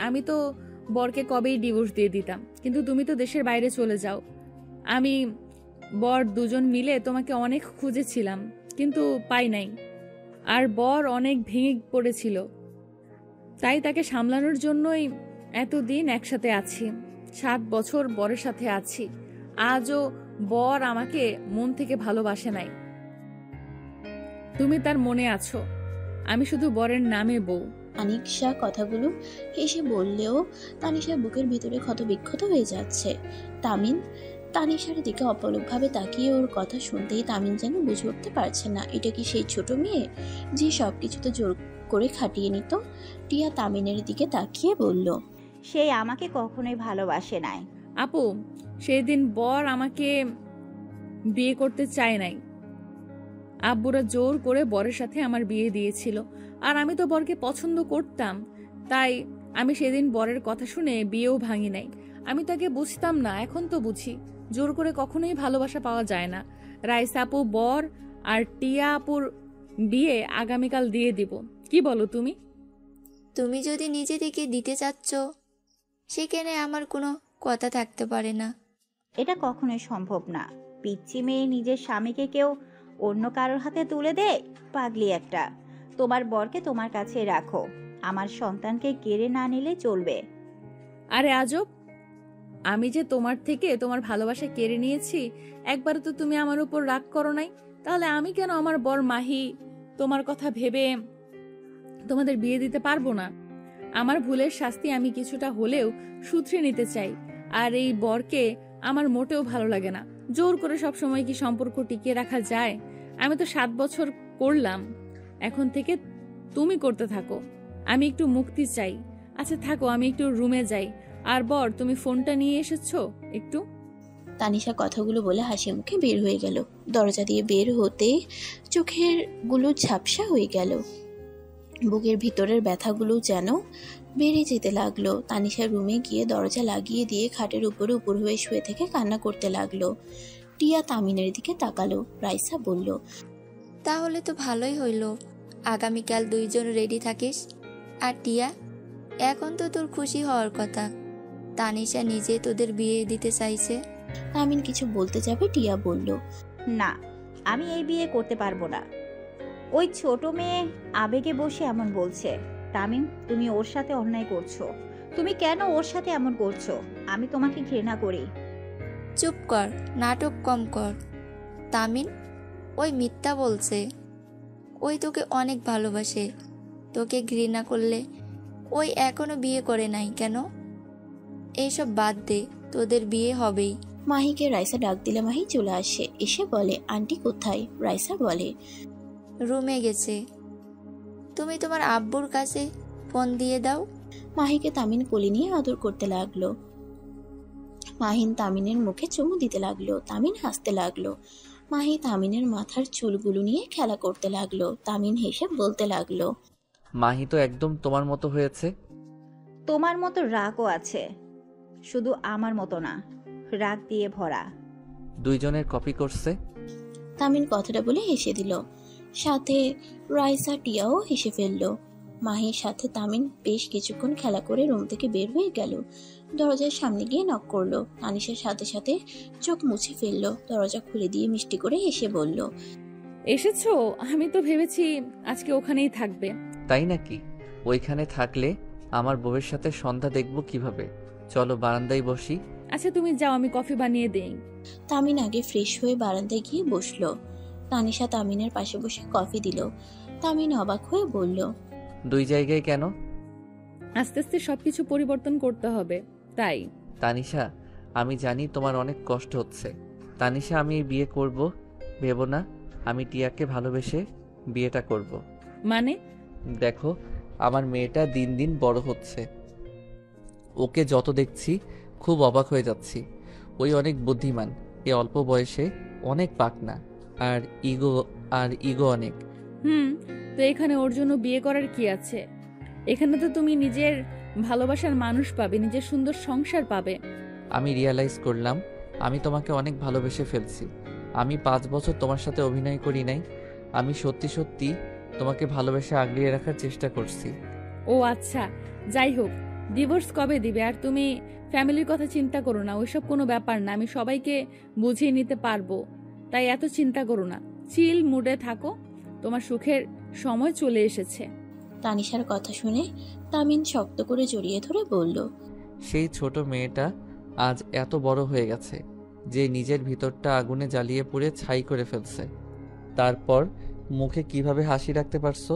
আমি তো বরকে কবেই ডিভোর্স দিয়ে দিতাম, কিন্তু তুমি তো দেশের বাইরে চলে যাও। আমি, বর দুজন মিলে তোমাকে অনেক খুঁজেছিলাম, কিন্তু পাই নাই। আর বর অনেক ভেঙে পড়েছিল, তাই তাকে সামলানোর জন্যই এতদিন একসাথে আছি। 7 বছর বরের সাথে আছি। আজও বর আমাকে মন থেকে ভালোবাসে নাই। তুমি তার মনে আছো। আমি শুধু বরের নামে বউ। আনিশা কথাগুলো হেসে বললেও তানিশার বুকের ভিতরে ক্ষতবিক্ষত হয়ে যাচ্ছে। তামিন তানিশার দিকে অপলকভাবে তাকিয়ে ওর কথা শুনতেই তামিন যেন বুঝে উঠতে পারছে না, এটা কি সেই ছোট মেয়ে যে সবকিছুতে জোর করে খাটিয়ে নিত? টিয়া তামিনের দিকে তাকিয়ে বলল, সে আমাকে কখনোই ভালোবাসে নাই। আপু, সেদিন বর আমাকে বিয়ে করতে চায় নাই। আব্বুরা জোর করে বরের সাথে আমার বিয়ে দিয়েছিল, আর আমি তো বরকে পছন্দ করতাম। তাই আমি সেদিন বরের কথা শুনে বিয়েও ভাঙি নাই। আমি তাকে বুঝতাম না, এখন তো বুঝি। জোর করে কখনোই ভালোবাসা পাওয়া যায় না। রাইসা আপু, বর আর টিয়া আপুর বিয়ে আগামীকাল দিয়ে দিব। কি বলো তুমি? তুমি যদি নিজে থেকে দিতে চাচ্ছ, সেখানে আমার কোনো কথা থাকতে পারে না। এটা কখনোই সম্ভব না। পিচ্চি মেয়ে নিজের স্বামীকে কেউ অন্য কারোর হাতে তুলে দেয়? পাগলি একটা। তোমার বরকে তোমার কাছে রাখো, আমার সন্তানকে কেড়ে না নিলে চলবে। আরে আজব! আমি যে তোমার থেকে তোমার ভালোবাসা কেড়ে নিয়েছি, একবারও তো তুমি আমার উপর রাগ করো নাই। তাহলে আমি কেন আমার বর মাহি তোমার কথা ভেবে তোমাদের বিয়ে দিতে পারবো না? আমার ভুলের শাস্তি আমি কিছুটা হলেও শুধরে নিতে চাই। আর এই বরকে আমার মোটেও ভালো লাগে না। জোর করে সবসময় কি সম্পর্ক টিকিয়ে রাখা যায়? আমি তো 7 বছর করলাম, এখন থেকে তুমি করতে থাকো। আমি একটু মুক্তি চাই। আচ্ছা থাকো, আমি একটু রুমে যাই। আর বর, তুমি ফোনটা নিয়ে এসেছো একটু? তানিশা কথাগুলো বলে হাসি মুখে বের হয়ে গেল। দরজা দিয়ে বের হতে চোখের গুলো ঝাপসা হয়ে গেল। বুকের ভিতরের ব্যথাগুলো যেন বেড়ে যেতে লাগলো। তানিশা রুমে গিয়ে দরজা লাগিয়ে দিয়ে খাটের উপরে উপর হয়ে শুয়ে থেকে কান্না করতে লাগলো। টিয়া তামিনের দিকে তাকালো। রাইসা বলল, তাহলে তো ভালোই হইল, আগামীকাল 2 জন রেডি থাকিস। আর টিয়া, এখন তো তোর খুশি হওয়ার কথা, তানিশা নিজে তোদের বিয়ে দিতে চাইছে। তামিন কিছু বলতে যাবে, টিয়া বলল, না, আমি এই বিয়ে করতে পারবো না। ওই ছোট মেয়ে আবেগে বসে এমন বলছে। তামিম, তুমি ওর সাথে অন্যায় করছো। তুমি কেন ওর সাথে এমন করছো? আমি তোমাকে ঘৃণা করি। চুপ কর, নাটক কম কর। তামিন, ওই মিথ্যা বলছে। ওই তোকে অনেক ভালোবাসে। তোকে ঘৃণা করলে ওই এখনো বিয়ে করে নাই কেন? এইসব বাদ দে, তোদের বিয়ে হবেই। মাহিকে রাইসা ডাক দিলে মাহি চলে আসে। এসে বলে, আন্টি কোথায়? রাইসা বলে, রুমে গেছে। তুমি তোমার আব্বুর কাছে ফোন দিয়ে দাও। মাহিকে তামিন কোলে নিয়ে আদর করতে লাগলো। মাহিন তামিনের মুখে চুমু দিতে লাগলো। তামিন হাসতে লাগলো। মাহি তামিনের মাথার চুলগুলো নিয়ে খেলা করতে লাগলো। তামিন হেসে বলতে লাগলো, মাহি তো একদম তোমার মতো হয়েছে। তোমার মতো রাগও আছে, শুধু আমার মতো না, রাগ দিয়ে ভরা। দুইজনের কপি করছে। তামিন কথাটা বলে হেসে দিল। সাথে রাইসা টিয়াও হেসে ফেলল। মাহির সাথে তামিন বেশ কিছুক্ষণ খেলা করে রুম থেকে বের হয়ে গেল। দরজার সামনে গিয়ে নক করলো। তানিশার সাথে সাথে চোখ মুছে ফেললো। দরজা খুলে দিয়ে মিষ্টি করে হেসে বলল, এসেছো? আমি তো ভেবেছি আজকে ওখানেই থাকবে। তাই নাকি? ওইখানে থাকলে আমার বউয়ের সাথে সন্ধ্যা দেখবো কিভাবে? চলো বারান্দায় বসি। আচ্ছা তুমি যাও, আমি কফি বানিয়ে দেই। তামিন আগে ফ্রেশ হয়ে বারান্দায় গিয়ে বসলো। তানিশা তামিনের পাশে বসে কফি দিল। তামিন অবাক হয়ে বলল, দুই জায়গায় কেন? আস্তে আস্তে সবকিছু পরিবর্তন করতে হবে, তাই। তানিশা, আমি জানি তোমার অনেক কষ্ট হচ্ছে। তানিশা, আমি এই বিয়ে করব ভেবো না। আমি টিয়াকে ভালোবেসে বিয়েটা করব। মানে? দেখো, আমার মেয়েটা দিন দিন বড় হচ্ছে। ওকে যত দেখছি খুব অবাক হয়ে যাচ্ছি। ওই অনেক বুদ্ধিমান, এ অল্প বয়সে অনেক পাকনা, আর ইগো অনেক। তো এখানে ওর জন্য বিয়ে করার কি আছে? এখানে তো তুমি নিজের ভালোবাসার মানুষ পাবে, নিজের সুন্দর সংসার পাবে। আমি রিয়ালাইজ করলাম আমি তোমাকে অনেক ভালোবেসে ফেলছি। আমি 5 বছর তোমার সাথে অভিনয় করি নাই। আমি সত্যি সত্যি তোমাকে ভালোবেসে আগলিয়ে রাখার চেষ্টা করছি। ও আচ্ছা, যাই হোক, ডিভোর্স কবে দিবে? আর তুমি ফ্যামিলির কথা চিন্তা করো না, ওইসব কোনো ব্যাপার না। আমি সবাইকে বুঝিয়ে নিতে পারবো, তাই এত চিন্তা করো না। চিল মুডে থাকো, তোমার সুখের সময় চলে এসেছে। তানিশার কথা শুনে তামিন শক্ত করে জড়িয়ে ধরে বলল, সেই ছোট মেয়েটা আজ এত বড় হয়ে গেছে যে নিজের ভিতরটা আগুনে জ্বালিয়ে পুড়ে ছাই করে ফেলছে। তারপর মুখে কিভাবে হাসি রাখতে পারছো?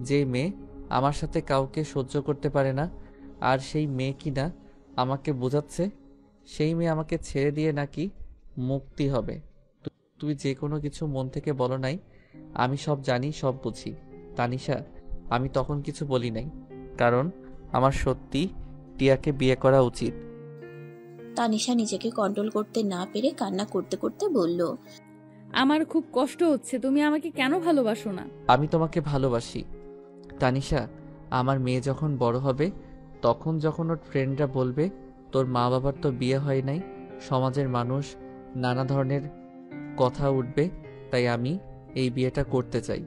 যে মেয়ে আমার সাথে কাউকে সহ্য করতে পারে না, আর সেই মেয়ে কিনা আমাকে বোঝাচ্ছে সেই মেয়ে আমাকে ছেড়ে দিয়ে নাকি মুক্তি হবে। তুই যে কোনো কিছু মন থেকে বলো নাই। আমি সব জানি, সব বুঝি। তানিশা, আমি তখন কিছু বলি নাই, কারণ আমার সত্যি টিয়াকে বিয়ে করা উচিত। তানিশা নিজেকে কন্ট্রোল করতে না পেরে কান্না করতে করতে বলল, আমার খুব কষ্ট হচ্ছে, তুমি আমাকে কেন ভালোবাসো না? আমি তোমাকে ভালোবাসি তানিশা। আমার মেয়ে যখন বড় হবে, তখন যখন ওর ফ্রেন্ডরা বলবে তোর মা বাবার তো বিয়ে হয় নাই, সমাজের মানুষ নানা ধরনের কথা উঠবে, তাই আমি এই বিয়েটা করতে চাই,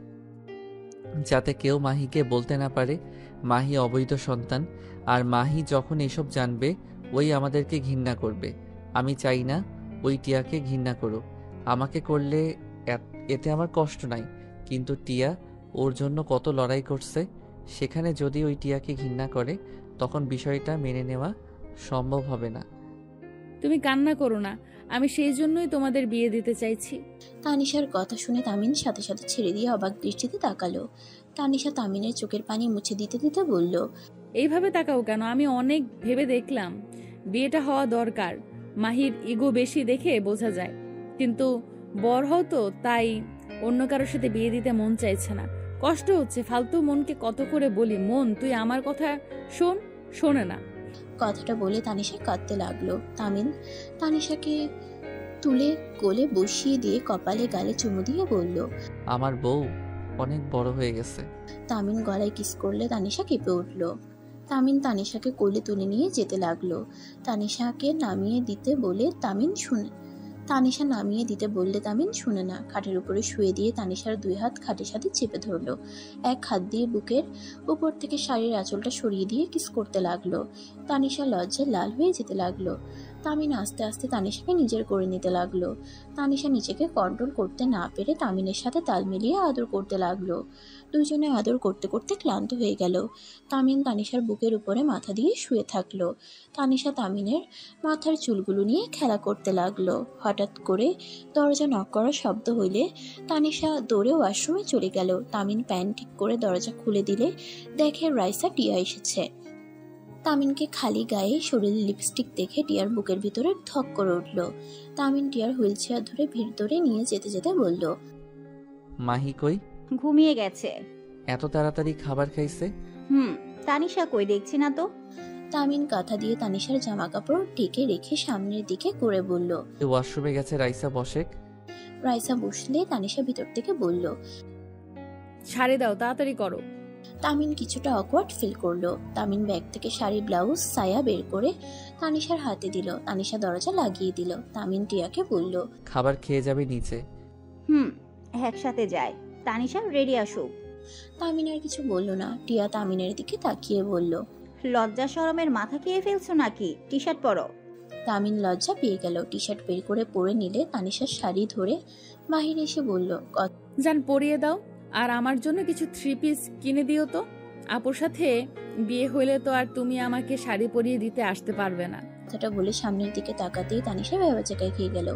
যাতে কেউ মাহিকে বলতে না পারে মাহি অবৈধ সন্তান। আর মাহি যখন এসব জানবে, ওই আমাদেরকে ঘৃণা করবে। আমি চাই না ওই টিয়াকে ঘৃণা করুক। আমাকে করলে এতে আমার কষ্ট নাই, কিন্তু টিয়া ওর জন্য কত লড়াই করছে। সেখানে যদি ওই টিয়াকে ঘৃণা করে, তখন বিষয়টা মেনে নেওয়া সম্ভব হবে না। তুমি কান্না করো না, আমি সেই জন্যই তোমাদের বিয়ে দিতে চাইছি। তানিশার কথা শুনে তামিন সাথে সাথে ছেড়ে দিয়ে অবাক দৃষ্টিতে তাকালো। তানিশা তামিনের চোখের পানি মুছে দিতে দিতে বলল, এইভাবে তাকাও কেন? আমি অনেক ভেবে দেখলাম বিয়েটা হওয়া দরকার। মাহির ইগো বেশি দেখে বোঝা যায়, কিন্তু বড় হও তো, তাই অন্য কারোর সাথে বিয়ে দিতে মন চাইছে না। কষ্ট হচ্ছে, ফালতু মনকে কত করে বলি, মন তুই আমার কথা শোন, শোনে না। কথাটা বলে তানিশা কাঁদতে লাগলো। তামিন তানিশাকে তুলে কোলে বসিয়ে দিয়ে কপালে গালে চুমু দিয়ে বলল, আমার বউ অনেক বড় হয়ে গেছে। তামিন গলায় কিস করলে তানিশা কেঁপে উঠল। তামিন তানিশাকে কোলে তুলে নিয়ে যেতে লাগলো। তানিশাকে নামিয়ে দিতে বলে তামিন শুনে না। খাটের উপরে শুয়ে দিয়ে তানিশার 2 হাত খাটের সাথে চেপে ধরলো। এক হাত দিয়ে বুকের উপর থেকে শাড়ির আঁচলটা সরিয়ে দিয়ে কিস করতে লাগলো। তানিশা লজ্জায় লাল হয়ে যেতে লাগলো। তামিন আস্তে আস্তে তানিশাকে নিজের করে নিতে লাগলো। তানিশা নিজেকে কন্ট্রোল করতে না পেরে তামিনের সাথে তাল মিলিয়ে আদর করতে লাগলো। দুজনে আদর করতে করতে ক্লান্ত হয়ে গেল। তামিন তানিশার বুকের উপরে মাথা দিয়ে শুয়ে থাকলো। তানিশা তামিনের মাথার চুলগুলো নিয়ে খেলা করতে লাগলো। হঠাৎ করে দরজা নক করার শব্দ হইলে তানিশা দৌড়ে ওয়াশরুমে চলে গেল। তামিন প্যান ঠিক করে দরজা খুলে দিলে দেখে রাইসা টিয়া এসেছে। তামিনকে খালি গায়ে শরীরে লিপস্টিক দেখে টিয়ার বুকের ভিতরে ধক করে উঠল। তামিন টিয়ার হুইল চেয়ার ধরে ভিতরে নিয়ে যেতে যেতে বলল, মাহি কই? ঘুমিয়ে গেছে। এত তাড়াতাড়ি খাবার খাইছে? তানিশা কই দেখছি না তো। তামিন কাঁথা দিয়ে তানিশার জামা কাপড় ঢেকে রেখে সামনের দিকে করে বলল। ওয়াশরুমে গেছে রাইসা, বসেক। রাইসা বসলে তানিশা ভিতর থেকে বলল। ছাড়ে দাও, তাড়াতাড়ি করো। তামিন কিছুটা অকওয়ার্ড ফিল করলো। তামিন ব্যাগ থেকে শাড়ি, ব্লাউজ, সায়া বের করে তানিশার হাতে দিল। তানিশা দরজা লাগিয়ে দিল। তামিন টিয়াকে বলল, খাবার খেয়ে যাবে নিচে। একসাথে যায়। তানিশা রেডি আসুক। তামিন আর কিছু বলল না। টিয়া তামিনের দিকে তাকিয়ে বলল, লজ্জা শরমের মাথা খেয়ে ফেলছো নাকি? টি শার্ট পরো। তামিন লজ্জা পেয়ে গেল। টি শার্ট বের করে পরে নিলে তানিশার শাড়ি ধরে মাহির এসে বলল, যান পরিয়ে দাও, আর আমার জন্য কিছু 3 পিস কিনে দিও তো। আপুর সাথে বিয়ে হইলে তো আর তুমি আমাকে শাড়ি পরিয়ে দিতে আসতে পারবে না। কথাটা বলে সামনের দিকে তাকাতেই তানিশা ভেবাচাকায় খেয়ে গেল।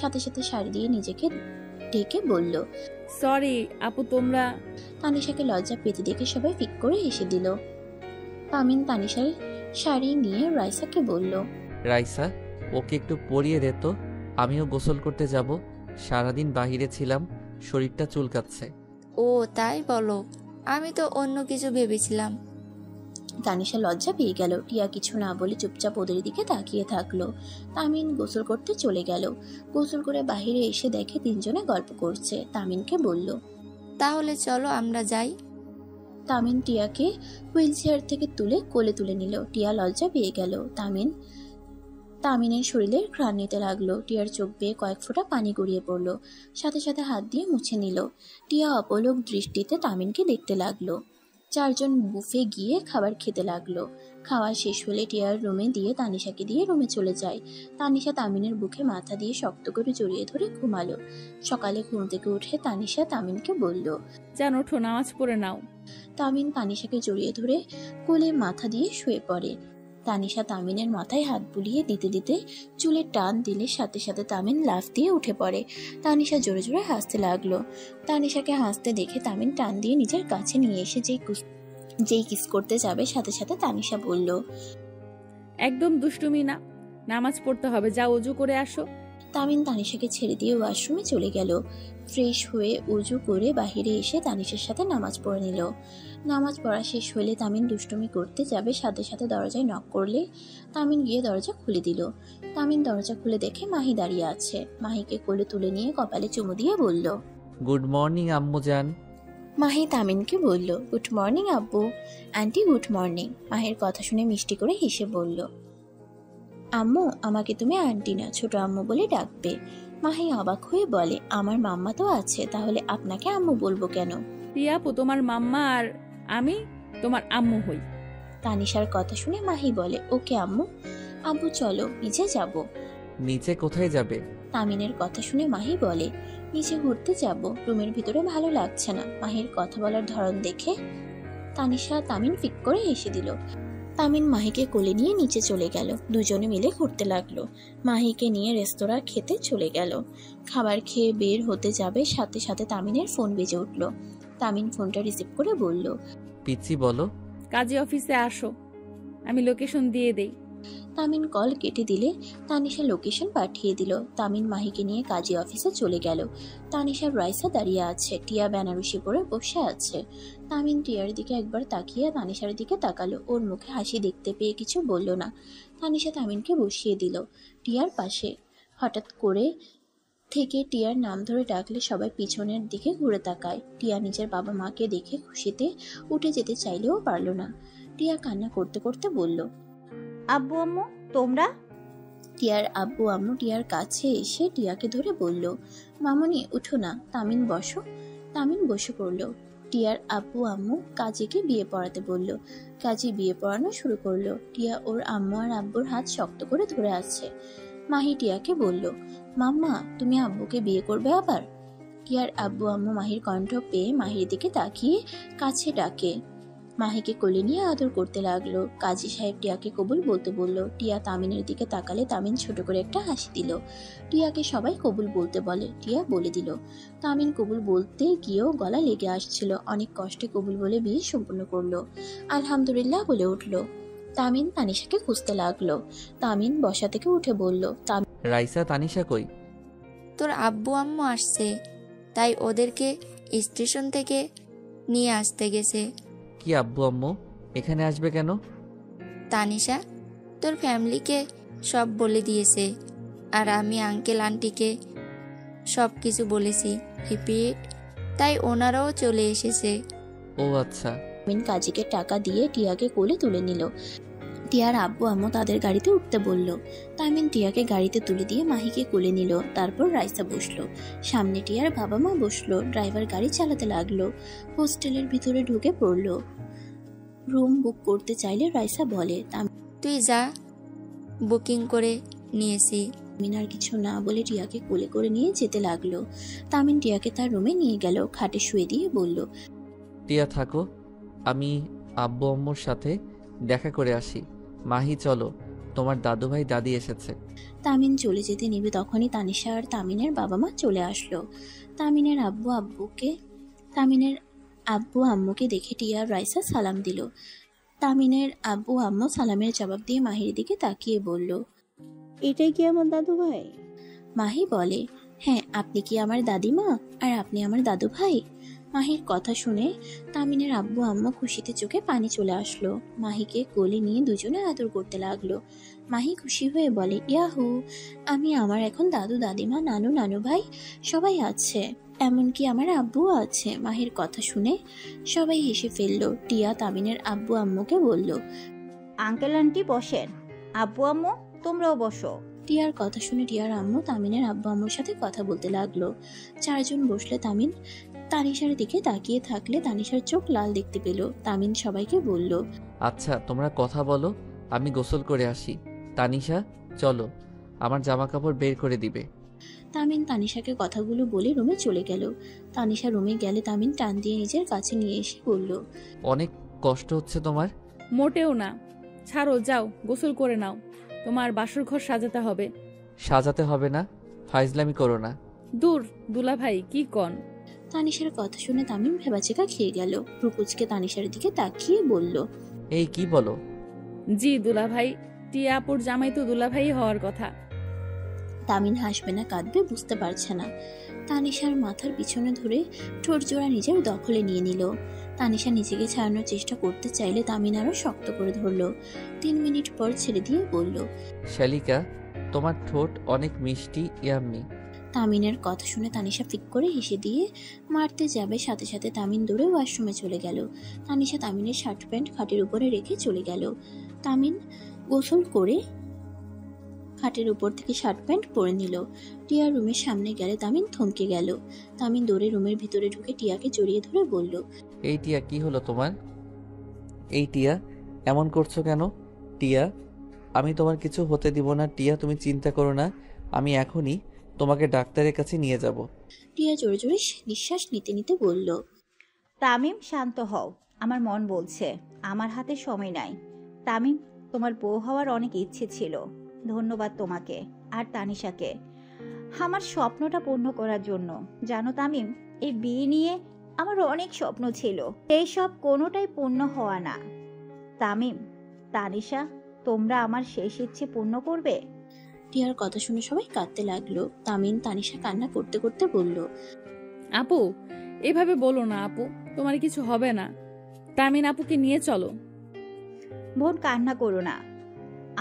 সাথে সাথে শাড়ি দিয়ে নিজেকে ঢেকে বলল, সরি আপু, তোমরা। তানিশাকে লজ্জা পেতে দেখে সবাই ফিক করে হেসে দিল। তামিন তানিশার শাড়ি নিয়ে রাইসাকে বলল, রাইসা, ওকে একটু পরিয়ে দে তো, আমিও গোসল করতে যাব। সারাদিন বাহিরে ছিলাম, শরীরটা চুলকাচ্ছে। ও তাই বলো, আমি তো অন্য কিছু ভেবেছিলাম। তানিশা লজ্জা পেয়ে গেল। টিয়া কিছু না বলে চুপচাপ ওদের দিকে তাকিয়ে থাকলো। তামিন গোসল করতে চলে গেল। গোসল করে বাহিরে এসে দেখে তিনজনে গল্প করছে। তামিনকে বলল, তাহলে চলো আমরা যাই। তামিন টিয়াকে হুইল চেয়ার থেকে কোলে তুলে নিল। টিয়া লজ্জা পেয়ে গেল। তামিনের শরীরের ঘ্রাণ নিতে লাগলো। টিয়ার চোখ বেয়ে কয়েক ফোঁটা পানি গড়িয়ে পড়লো। সাথে সাথে হাত দিয়ে মুছে নিল। টিয়া অপলক দৃষ্টিতে তামিনকে দেখতে লাগলো। চারজন বুফে গিয়ে খাবার খেতে লাগলো। খাওয়া শেষ হলে টিয়ার রুমে দিয়ে তানিশাকে দিয়ে রুমে চলে যায়। তানিশা তামিনের বুকে মাথা দিয়ে শক্ত করে জড়িয়ে ধরে ঘুমালো। সকালে ঘুম থেকে উঠে তানিশা তামিনকে বলল, যান ওঠো, নামাজ পড়ে নাও। তামিন তানিশাকে জড়িয়ে ধরে কোলে মাথা দিয়ে শুয়ে পড়ে। তানিশা তামিনের মাথায় হাত বুলিয়ে দিতে দিতে চুলে টান দিলে সাথে সাথে তামিন লাফ দিয়ে উঠে পড়ে। তানিশা জোরে জোরে হাসতে লাগলো। তানিশাকে হাসতে দেখে তামিন টান দিয়ে নিজের কাছে নিয়ে এসে যেই কিস করতে যাবে সাথে সাথে তানিশা বলল, একদম দুষ্টুমি না, নামাজ পড়তে হবে, যা ওযু করে আসো। তামিন তানিশাকে ছেড়ে দিয়ে ওয়াশরুমে চলে গেল। ফ্রেশ হয়ে উজু করে বাহিরে এসে তানিশার সাথে নামাজ পড়ে নিল। নামাজ পড়া শেষ হলে তামিন দুষ্টুমি করতে যাবে, সাথে সাথে দরজায় নক করলে তামিন গিয়ে দরজা খুলে দিল। তামিন দরজা খুলে দেখে মাহি দাঁড়িয়ে আছে। মাহিকে কোলে তুলে নিয়ে কপালে চুমু দিয়ে বলল, গুড মর্নিং আম্মু জান। মাহি তামিনকে বলল, গুড মর্নিং আব্বু। Aunty good morning. মাহির কথা শুনে মিষ্টি করে হেসে বলল, আম্মু আমাকে তুমি আন্টি না ছোট আম্মু বলে ডাকবে। মাহি অবাক হয়ে বলে, আমার মাম্মা তো আছে, তাহলে আপনাকে আম্মু বলবো কেন? রিয়াপু তোমার মাম্মা আর আমি তোমার আম্মু হই। তানিশার কথা শুনে মাহি বলে, ওকে আম্মু। আব্বু চলো নিচে যাব। নিচে কোথায় যাবে? তামিনের কথা শুনে মাহি বলে, নিচে ঘুরতে যাব, রুমের ভিতরে ভালো লাগছে না। মাহির কথা বলার ধরন দেখে তানিশা তামিন ফিক করে হেসে দিল। তামিন মাহিকে কোলে নিয়ে নিচে চলে গেল। দুজনে মিলে ঘুরতে লাগলো। মাহিকে নিয়ে রেস্তোরাঁ খেতে চলে গেল। খাবার খেয়ে বের হতে যাবে, সাথে সাথে তামিনের ফোন বেজে উঠল। তামিন ফোনটা রিসিভ করে বলল, পিচ্ছি বলো। কাজী অফিসে আসো, আমি লোকেশন দিয়ে দেই। তামিন কল কেটে দিলে তানিশা লোকেশন পাঠিয়ে দিল। তামিন মাহিকে নিয়ে কাজী অফিসে চলে গেল। তানিশার রাইসা দাঁড়িয়ে আছে। টিয়া বেনারসি পরে বসে আছে। তামিন টিয়ার দিকে একবার তাকিয়ে তানিশার দিকে তাকালো। ওর মুখে হাসি দেখতে পেয়ে কিছু বলল না। তানিশা তামিনকে বসিয়ে দিল টিয়ার পাশে। হঠাৎ করে থেকে টিয়ার নাম ধরে ডাকলে সবাই পিছনের দিকে ঘুরে তাকায়। টিয়া নিজের বাবা মাকে দেখে খুশিতে উঠে যেতে চাইলেও পারল না। টিয়া কান্না করতে করতে বলল, আব্বু আম্মু তোমরা? টিয়ার আব্বু আম্মু টিয়ার কাছে এসে টিয়াকে ধরে বলল, মামনি উঠো না, তামিন বসো। তামিন বসে পড়ল। টিয়ার আব্বু আম্মু কাজীকে বিয়ে পড়াতে বলল। কাজী বিয়ে পড়ানো শুরু করলো। টিয়া ওর আম্মু আর আব্বুর হাত শক্ত করে ধরে আছে। মাহি টিয়াকে বলল, মাম্মা তুমি আব্বুকে বিয়ে করবে আবার? টিয়ার আব্বু আম্মু মাহির কণ্ঠ পেয়ে মাহির দিকে তাকিয়ে কাছে ডাকে। মাহিকে কোলে নিয়ে আদর করতে লাগলো। কাজী সাহেব টিয়াকে কবুল বলতে বলল। টিয়া তামিনের দিকে তাকালে তামিন ছোট করে একটা হাসি দিল। টিয়াকে সবাই কবুল বলতে বলে, টিয়া বলে দিল। তামিন কবুল বলতে গিয়েও গলা লেগে আসছিল। অনেক কষ্টে কবুল বলে বিয়ে সম্পূর্ণ করলো। আলহামদুলিল্লাহ বলে উঠলো। তামিন তানিশাকে খুঁজতে লাগলো। তামিন বসা থেকে উঠে বলল, রাইসা তানিশা কই? তোর আব্বু আম্মু আসছে, তাই ওদেরকে স্টেশন থেকে নিয়ে আসতে গেছে। কি আব্বু আম্মু এখানে আসবে কেন? তানিশা তোর ফ্যামিলিকে সব বলে দিয়েছে, আর আমি আঙ্কেল আন্টিকে সব কিছু বলেছি। রিপিট। তাই ওনারাও চলে এসেছে। ও আচ্ছা। তামিন কাজীকে টাকা দিয়ে টিয়াকে কোলে তুলে নিল। টিয়ার আব্বু আম্মু তাদের গাড়িতে উঠতে বলল। তামিন টিয়াকে গাড়িতে তুলে দিয়ে মাহিকে কোলে নিল। তারপর রাইসা বসলো সামনে, টিয়ার বাবা মা বসলো। ড্রাইভার গাড়ি চালাতে লাগলো। হোস্টেলের ভিতরে ঢুকে পড়লো। রুম বুক করতে চাইলে রাইসা বলে, তুই যা, বুকিং করে নিয়েছি। তামিন আর কিছু না বলে টিয়াকে কোলে করে নিয়ে যেতে লাগলো। তামিন টিয়াকে তার রুমে নিয়ে গেল, খাটে শুয়ে দিয়ে বলল, টিয়া থাকো, আমি আব্বু আম্মুর সাথে দেখা করে আসি। মাহি চলো, তোমার দাদু ভাই দাদি এসেছে। তামিন চলে যেতে নিবে তখনই তানিশা আর তামিনের বাবা মা চলে আসলো। তামিনের আব্বু আম্মুকে দেখে টিয়া আর রাইসা সালাম দিল। তামিনের আব্বু আম্মু সালামের জবাব দিয়ে মাহির দিকে তাকিয়ে বলল, এটাই কি আমার দাদু ভাই? মাহি বলে, হ্যাঁ, আপনি কি আমার দাদিমা আর আপনি আমার দাদু ভাই? মাহির কথা শুনে তামিনের আব্বু আম্মু খুশিতে চোখে পানি চলে আসলো। মাহিকে কোলে নিয়ে দুজনে আদর করতে লাগলো। মাহি খুশি হয়ে বলে, ইয়াহু, আমার এখন দাদু দাদিমা নানু নানু ভাই সবাই আছে, এমনকি আমার আব্বুও আছে। মাহির কথা শুনে সবাই হেসে ফেললো। টিয়া তামিনের আব্বু আম্মুকে বলল, আঙ্কেল আন্টি বসেন, আব্বু আম্মু তোমরাও বসো। টিয়ার কথা শুনে টিয়ার আম্মু তামিনের আব্বু আম্মুর সাথে কথা বলতে লাগলো। চারজন বসলে তামিন তানিশার দিকে তাকিয়ে থাকলে তানিশার চোখ লাল দেখতে পেল। তামিন সবাইকে বলল, আচ্ছা তোমরা কথা বলো, আমি গোসল করে আসি। তানিশা চলো, আমার জামা কাপড় বের করে দিবে। তামিন তানিশাকে কথাগুলো বলে রুমে চলে গেল। তানিশা রুমে গেলে তামিন টান দিয়ে নিজের কাছে নিয়ে এসে বলল, অনেক কষ্ট হচ্ছে তোমার? মোটেও না, ছাড়ো, যাও গোসল করে নাও, তোমার বাসর ঘর সাজাতে হবে। সাজাতে হবে না, ফাইজলামি করো না। দূর দুলা ভাই, কি কন? তানিশার কথা শুনে তামিন ভেবাচেকা খেয়ে গেল। রুকুজকে তানিশার দিকে তাকিয়ে বলল, এই কি বলো? জি দুলা ভাই, টিয়া আপুর জামাই তো দুলা ভাই হওয়ার কথা। তামিন হাসবে না কাঁদবে বুঝতে পারছে না। তানিশার মাথার পিছনে ধরে ঠোঁট জোড়া নিজের দখলে নিয়ে নিল। তানিশা নিজেকে ছাড়ানোর চেষ্টা করতে চাইলে তামিন আরো শক্ত করে ধরলো। 3 মিনিট পর ছেড়ে দিয়ে বলল, শালিকা, তোমার ঠোঁট অনেক মিষ্টি, ইয়াম্মি। তামিনের কথা শুনে তানিশা ফিক করে হেসে দিয়ে মারতে যাবে, সাথে সাথে তামিন দৌড়ে ওয়াশরুমে চলে গেল। তানিশা তামিনের শার্ট প্যান্ট খাটের উপরে রেখে চলে গেল। তামিন গোসল করে খাটের উপর থেকে শার্ট প্যান্ট পরে নিল। টিয়া রুমের সামনে গেলে তামিন থমকে গেল। তামিন দৌড়ে রুমের ভিতরে ঢুকে টিয়াকে জড়িয়ে ধরে বলল, এই টিয়া, কি হলো তোমার? এই টিয়া, এমন করছো কেন? টিয়া, আমি তোমার কিছু হতে দিব না। টিয়া, তুমি চিন্তা করো না, আমি এখনই তোমাকে ডাক্তারের কাছে নিয়ে যাব। টিয়া জোরে জোরে নিঃশ্বাস নিতে নিতে বলল, তামিম শান্ত হও, আমার মন বলছে আমার হাতে সময় নাই। তামিম, তোমার বউ হওয়ার অনেক ইচ্ছে ছিল, ধন্যবাদ তোমাকে আর তানিশাকে আমার স্বপ্নটা পূর্ণ করার জন্য। জানো তামিম, এই বিয়ে নিয়ে আমার অনেক স্বপ্ন ছিল, এই সব কোনোটাই পূর্ণ হওয়া না। তামিম, তানিশা, তোমরা আমার শেষ ইচ্ছে পূর্ণ করবে? টিয়ার কথা শুনে সবাই কাঁদতে লাগলো। তামিন তানিশা কান্না করতে করতে বলল, আপু এভাবে বলো না আপু, তোমার কিছু হবে না। তামিন আপুকে নিয়ে চলো। বোন কান্না করো না,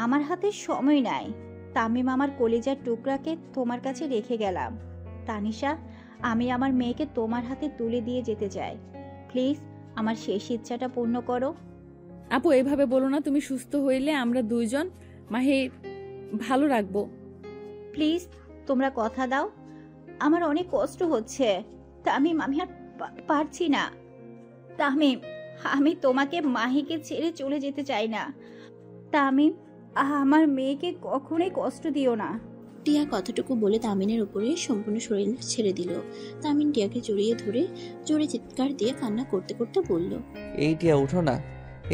আমার হাতে সময় নাই। তামিম, আমার কলিজার টুকরাকে তোমার কাছে রেখে গেলাম। তানিশা, আমি আমার মেয়েকে তোমার হাতে তুলে দিয়ে যেতে চাই। প্লিজ আমার শেষ ইচ্ছাটা পূর্ণ করো। আপু এভাবে বলো না, তুমি সুস্থ হইলে আমরা দুইজন মাহি ভালো রাখবো। প্লিজ তোমরা কথা দাও, আমার অনেক কষ্ট হচ্ছে। তামিম, আমি আর পারছি না। তামিম, আমি তোমাকে মাহিকে ছেড়ে চলে যেতে চাই না। তামিম, আমার মেয়েকে কখনোই কষ্ট দিও না। টিয়া কতটুকু বলে তামিনের উপরে সম্পূর্ণ শরীর ছেড়ে দিল। তামিন টিয়াকে জড়িয়ে ধরে জোরে চিৎকার দিয়ে কান্না করতে করতে বলল, এই টিয়া, উঠো না,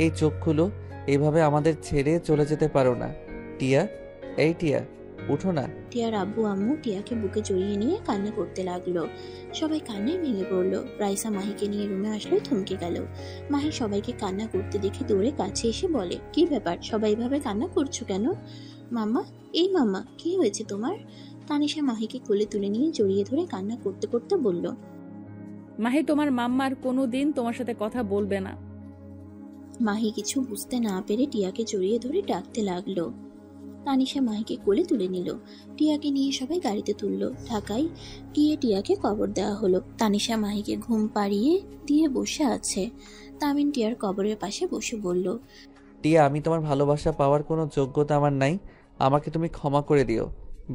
এই চোখ খুলো, এইভাবে আমাদের ছেড়ে চলে যেতে পারো না। টিয়া, এই টিয়া, উঠো না। টিয়ার আব্বু আম্মু টিয়াকে বুকে জড়িয়ে নিয়ে কান্না করতে লাগলো। সবাই কান্নায় ভেঙে পড়লো। রাইসা মাহিকে নিয়ে রুমে আসলে থমকে গেল। মাহি সবাইকে কান্না করতে দেখে দৌড়ে কাছে এসে বলে, কি ব্যাপার, সবাই ভাবে কান্না করছো কেন? মাম্মা, এই মাম্মা, কি হয়েছে তোমার? তানিশা মাহিকে কোলে তুলে নিয়ে জড়িয়ে ধরে কান্না করতে করতে বলল, মাহি, তোমার মাম্মার কোনো দিন তোমার সাথে কথা বলবে না। মাহি কিছু বুঝতে না পেরে টিয়াকে জড়িয়ে ধরে ডাকতে লাগলো। তানিশা মাহিকে কোলে তুলে নিল। টিয়াকে নিয়ে সবাই গাড়িতে তুললো। ঢাকায় গিয়ে টিয়াকে কবর দেওয়া হলো। তানিশা মাহিকে ঘুম পাড়িয়ে দিয়ে বসে আছে। তামিন টিয়ার কবরের পাশে বসে বলল, টিয়া, আমি তোমার ভালোবাসা পাওয়ার কোনো যোগ্যতা আমার নাই। আমাকে তুমি ক্ষমা করে দিও।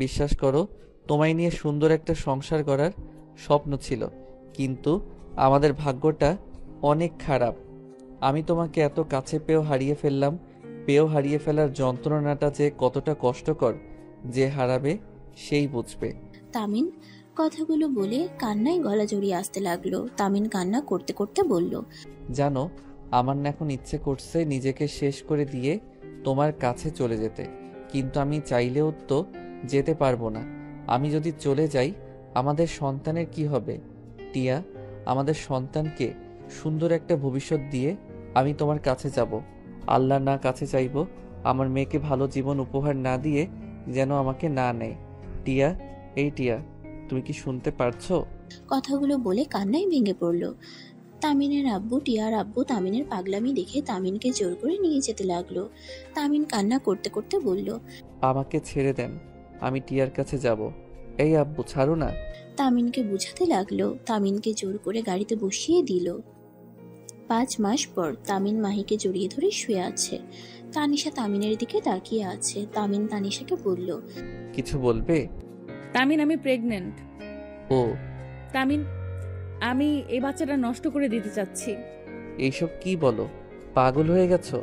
বিশ্বাস করো, তোমায় নিয়ে সুন্দর একটা সংসার করার স্বপ্ন ছিল, কিন্তু আমাদের ভাগ্যটা অনেক খারাপ। আমি তোমাকে এত কাছে পেয়েও হারিয়ে ফেলার যন্ত্রণাটা যে কতটা কষ্টকর, যে হারাবে সেই বুঝবে। তামিন কথাগুলো বলে কান্নায় গলা জড়িয়ে আসতে লাগলো। তামিন কান্না করতে করতে বলল, জানো, আমার না এখন ইচ্ছে করছে নিজেকে শেষ করে দিয়ে তোমার কাছে চলে যেতে, কিন্তু আমি চাইলেও তো যেতে পারবো না। আমি যদি চলে যাই, আমাদের সন্তানের কি হবে? টিয়া, আমাদের সন্তানকে সুন্দর একটা ভবিষ্যৎ দিয়ে আমি তোমার কাছে যাব। আল্লাহ না কাছে চাইব আমার মেয়েকে ভালো জীবন উপহার না দিয়ে যেন আমাকে না নেয়। টিয়া, এই টিয়া, তুমি কি শুনতে পারছো? কথাগুলো বলে কান্নায় ভেঙে পড়ল। তামিনের আব্বু, টিয়ার আব্বু তামিনের পাগলামি দেখে তামিনকে জোর করে নিয়ে যেতে লাগলো। তামিন কান্না করতে করতে বলল, আমাকে ছেড়ে দেন, আমি টিয়ার কাছে যাব। এই আব্বু, ছাড়ো না। তামিনকে বুঝাতে লাগলো। তামিনকে জোর করে গাড়িতে বসিয়ে দিল। 5 মাস পর তামিন মাহিকে জড়িয়ে ধরে শুয়ে আছে। তানিশা তামিনের দিকে তাকিয়ে আছে। তামিন তানিশাকে বলল, কিছু বলবে? তামিন, আমি প্রেগনেন্ট। ও, তামিন, আমি এই বাচ্চাটা নষ্ট করে দিতে চাচ্ছি। এইসব কি বলো? পাগল হয়ে গেছো?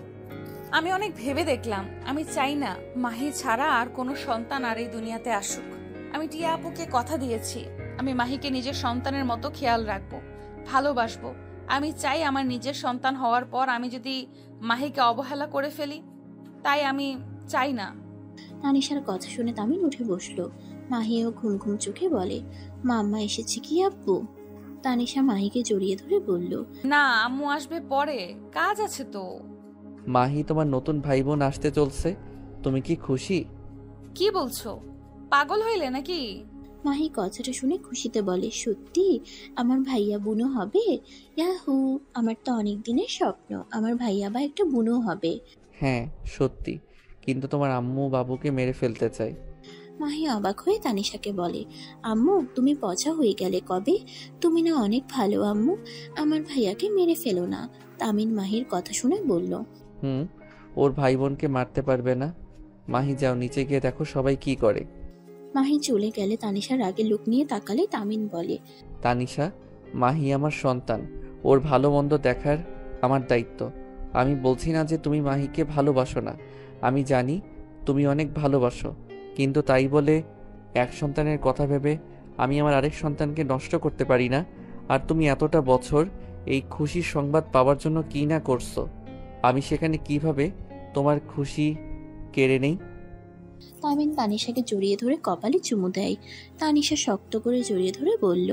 আমি অনেক ভেবে দেখলাম, আমি চাই না মাহি ছাড়া আর কোনো সন্তান আর এই দুনিয়াতে আসুক। আমি টিয়া আপুকে কথা দিয়েছি, আমি মাহিকে নিজের সন্তানের মতো খেয়াল রাখবো, ভালোবাসবো। আমি চাই আমার নিজের সন্তান হওয়ার পর আমি যদি মাহিকে অবহেলা করে ফেলি, তাই আমি চাই না। তানিশার কথা শুনে তামিন উঠে বসলো। মাহিও ঘুম ঘুম চোখে বলে, মাম্মা এসেছে কি আব্বু? তানিশা মাহিকে জড়িয়ে ধরে বলল, না, আম্মু আসবে পরে, কাজ আছে তো। মাহি, তোমার নতুন ভাই বোন আসতে চলছে, তুমি কি খুশি? কি বলছো? পাগল হইলে নাকি? মাহি কথাটা শুনে খুশিতে বলে, সত্যি আমার ভাইয়া বুনো হবে? ইয়াহু, আমার তো অনেক দিনের স্বপ্ন আমার ভাইয়া বা একটা বুনো হবে। হ্যাঁ সত্যি, কিন্তু তোমার আম্মু বাবুকে মেরে ফেলতে চাই। মাহি অবাক হয়ে তানিশাকে বলে, আম্মু তুমি পচা হয়ে গেলে কবে? তুমি না অনেক ভালো আম্মু, আমার ভাইয়াকে মেরে ফেলো না। তামিন মাহির কথা শুনে বলল, ওর ভাই বোনকে মারতে পারবে না। মাহি, যাও নিচে গিয়ে দেখো সবাই কি করে। মাহি চলে গেলে তানিশার আগে লুক নিয়ে তাকালে তামিন বলে, তানিশা, মাহি আমার সন্তান, ওর ভালো মন্দ দেখার আমার দায়িত্ব। আমি বলছি না যে তুমি মাহিকে ভালোবাসো না, আমি জানি তুমি অনেক ভালোবাসো, কিন্তু তাই বলে এক সন্তানের কথা ভেবে আমি আমার আরেক সন্তানকে নষ্ট করতে পারি না। আর তুমি এতটা বছর এই খুশির সংবাদ পাওয়ার জন্য কি না করছো, আমি সেখানে কিভাবে তোমার খুশি কেড়ে নেই? তামিন তানিশাকে জড়িয়ে ধরে কপালে চুমু দেয়। তানিশা শক্ত করে জড়িয়ে ধরে বলল,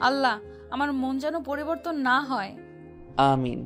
আল্লাহ, আমার মন যেন পরিবর্তন না হয়। আমিন।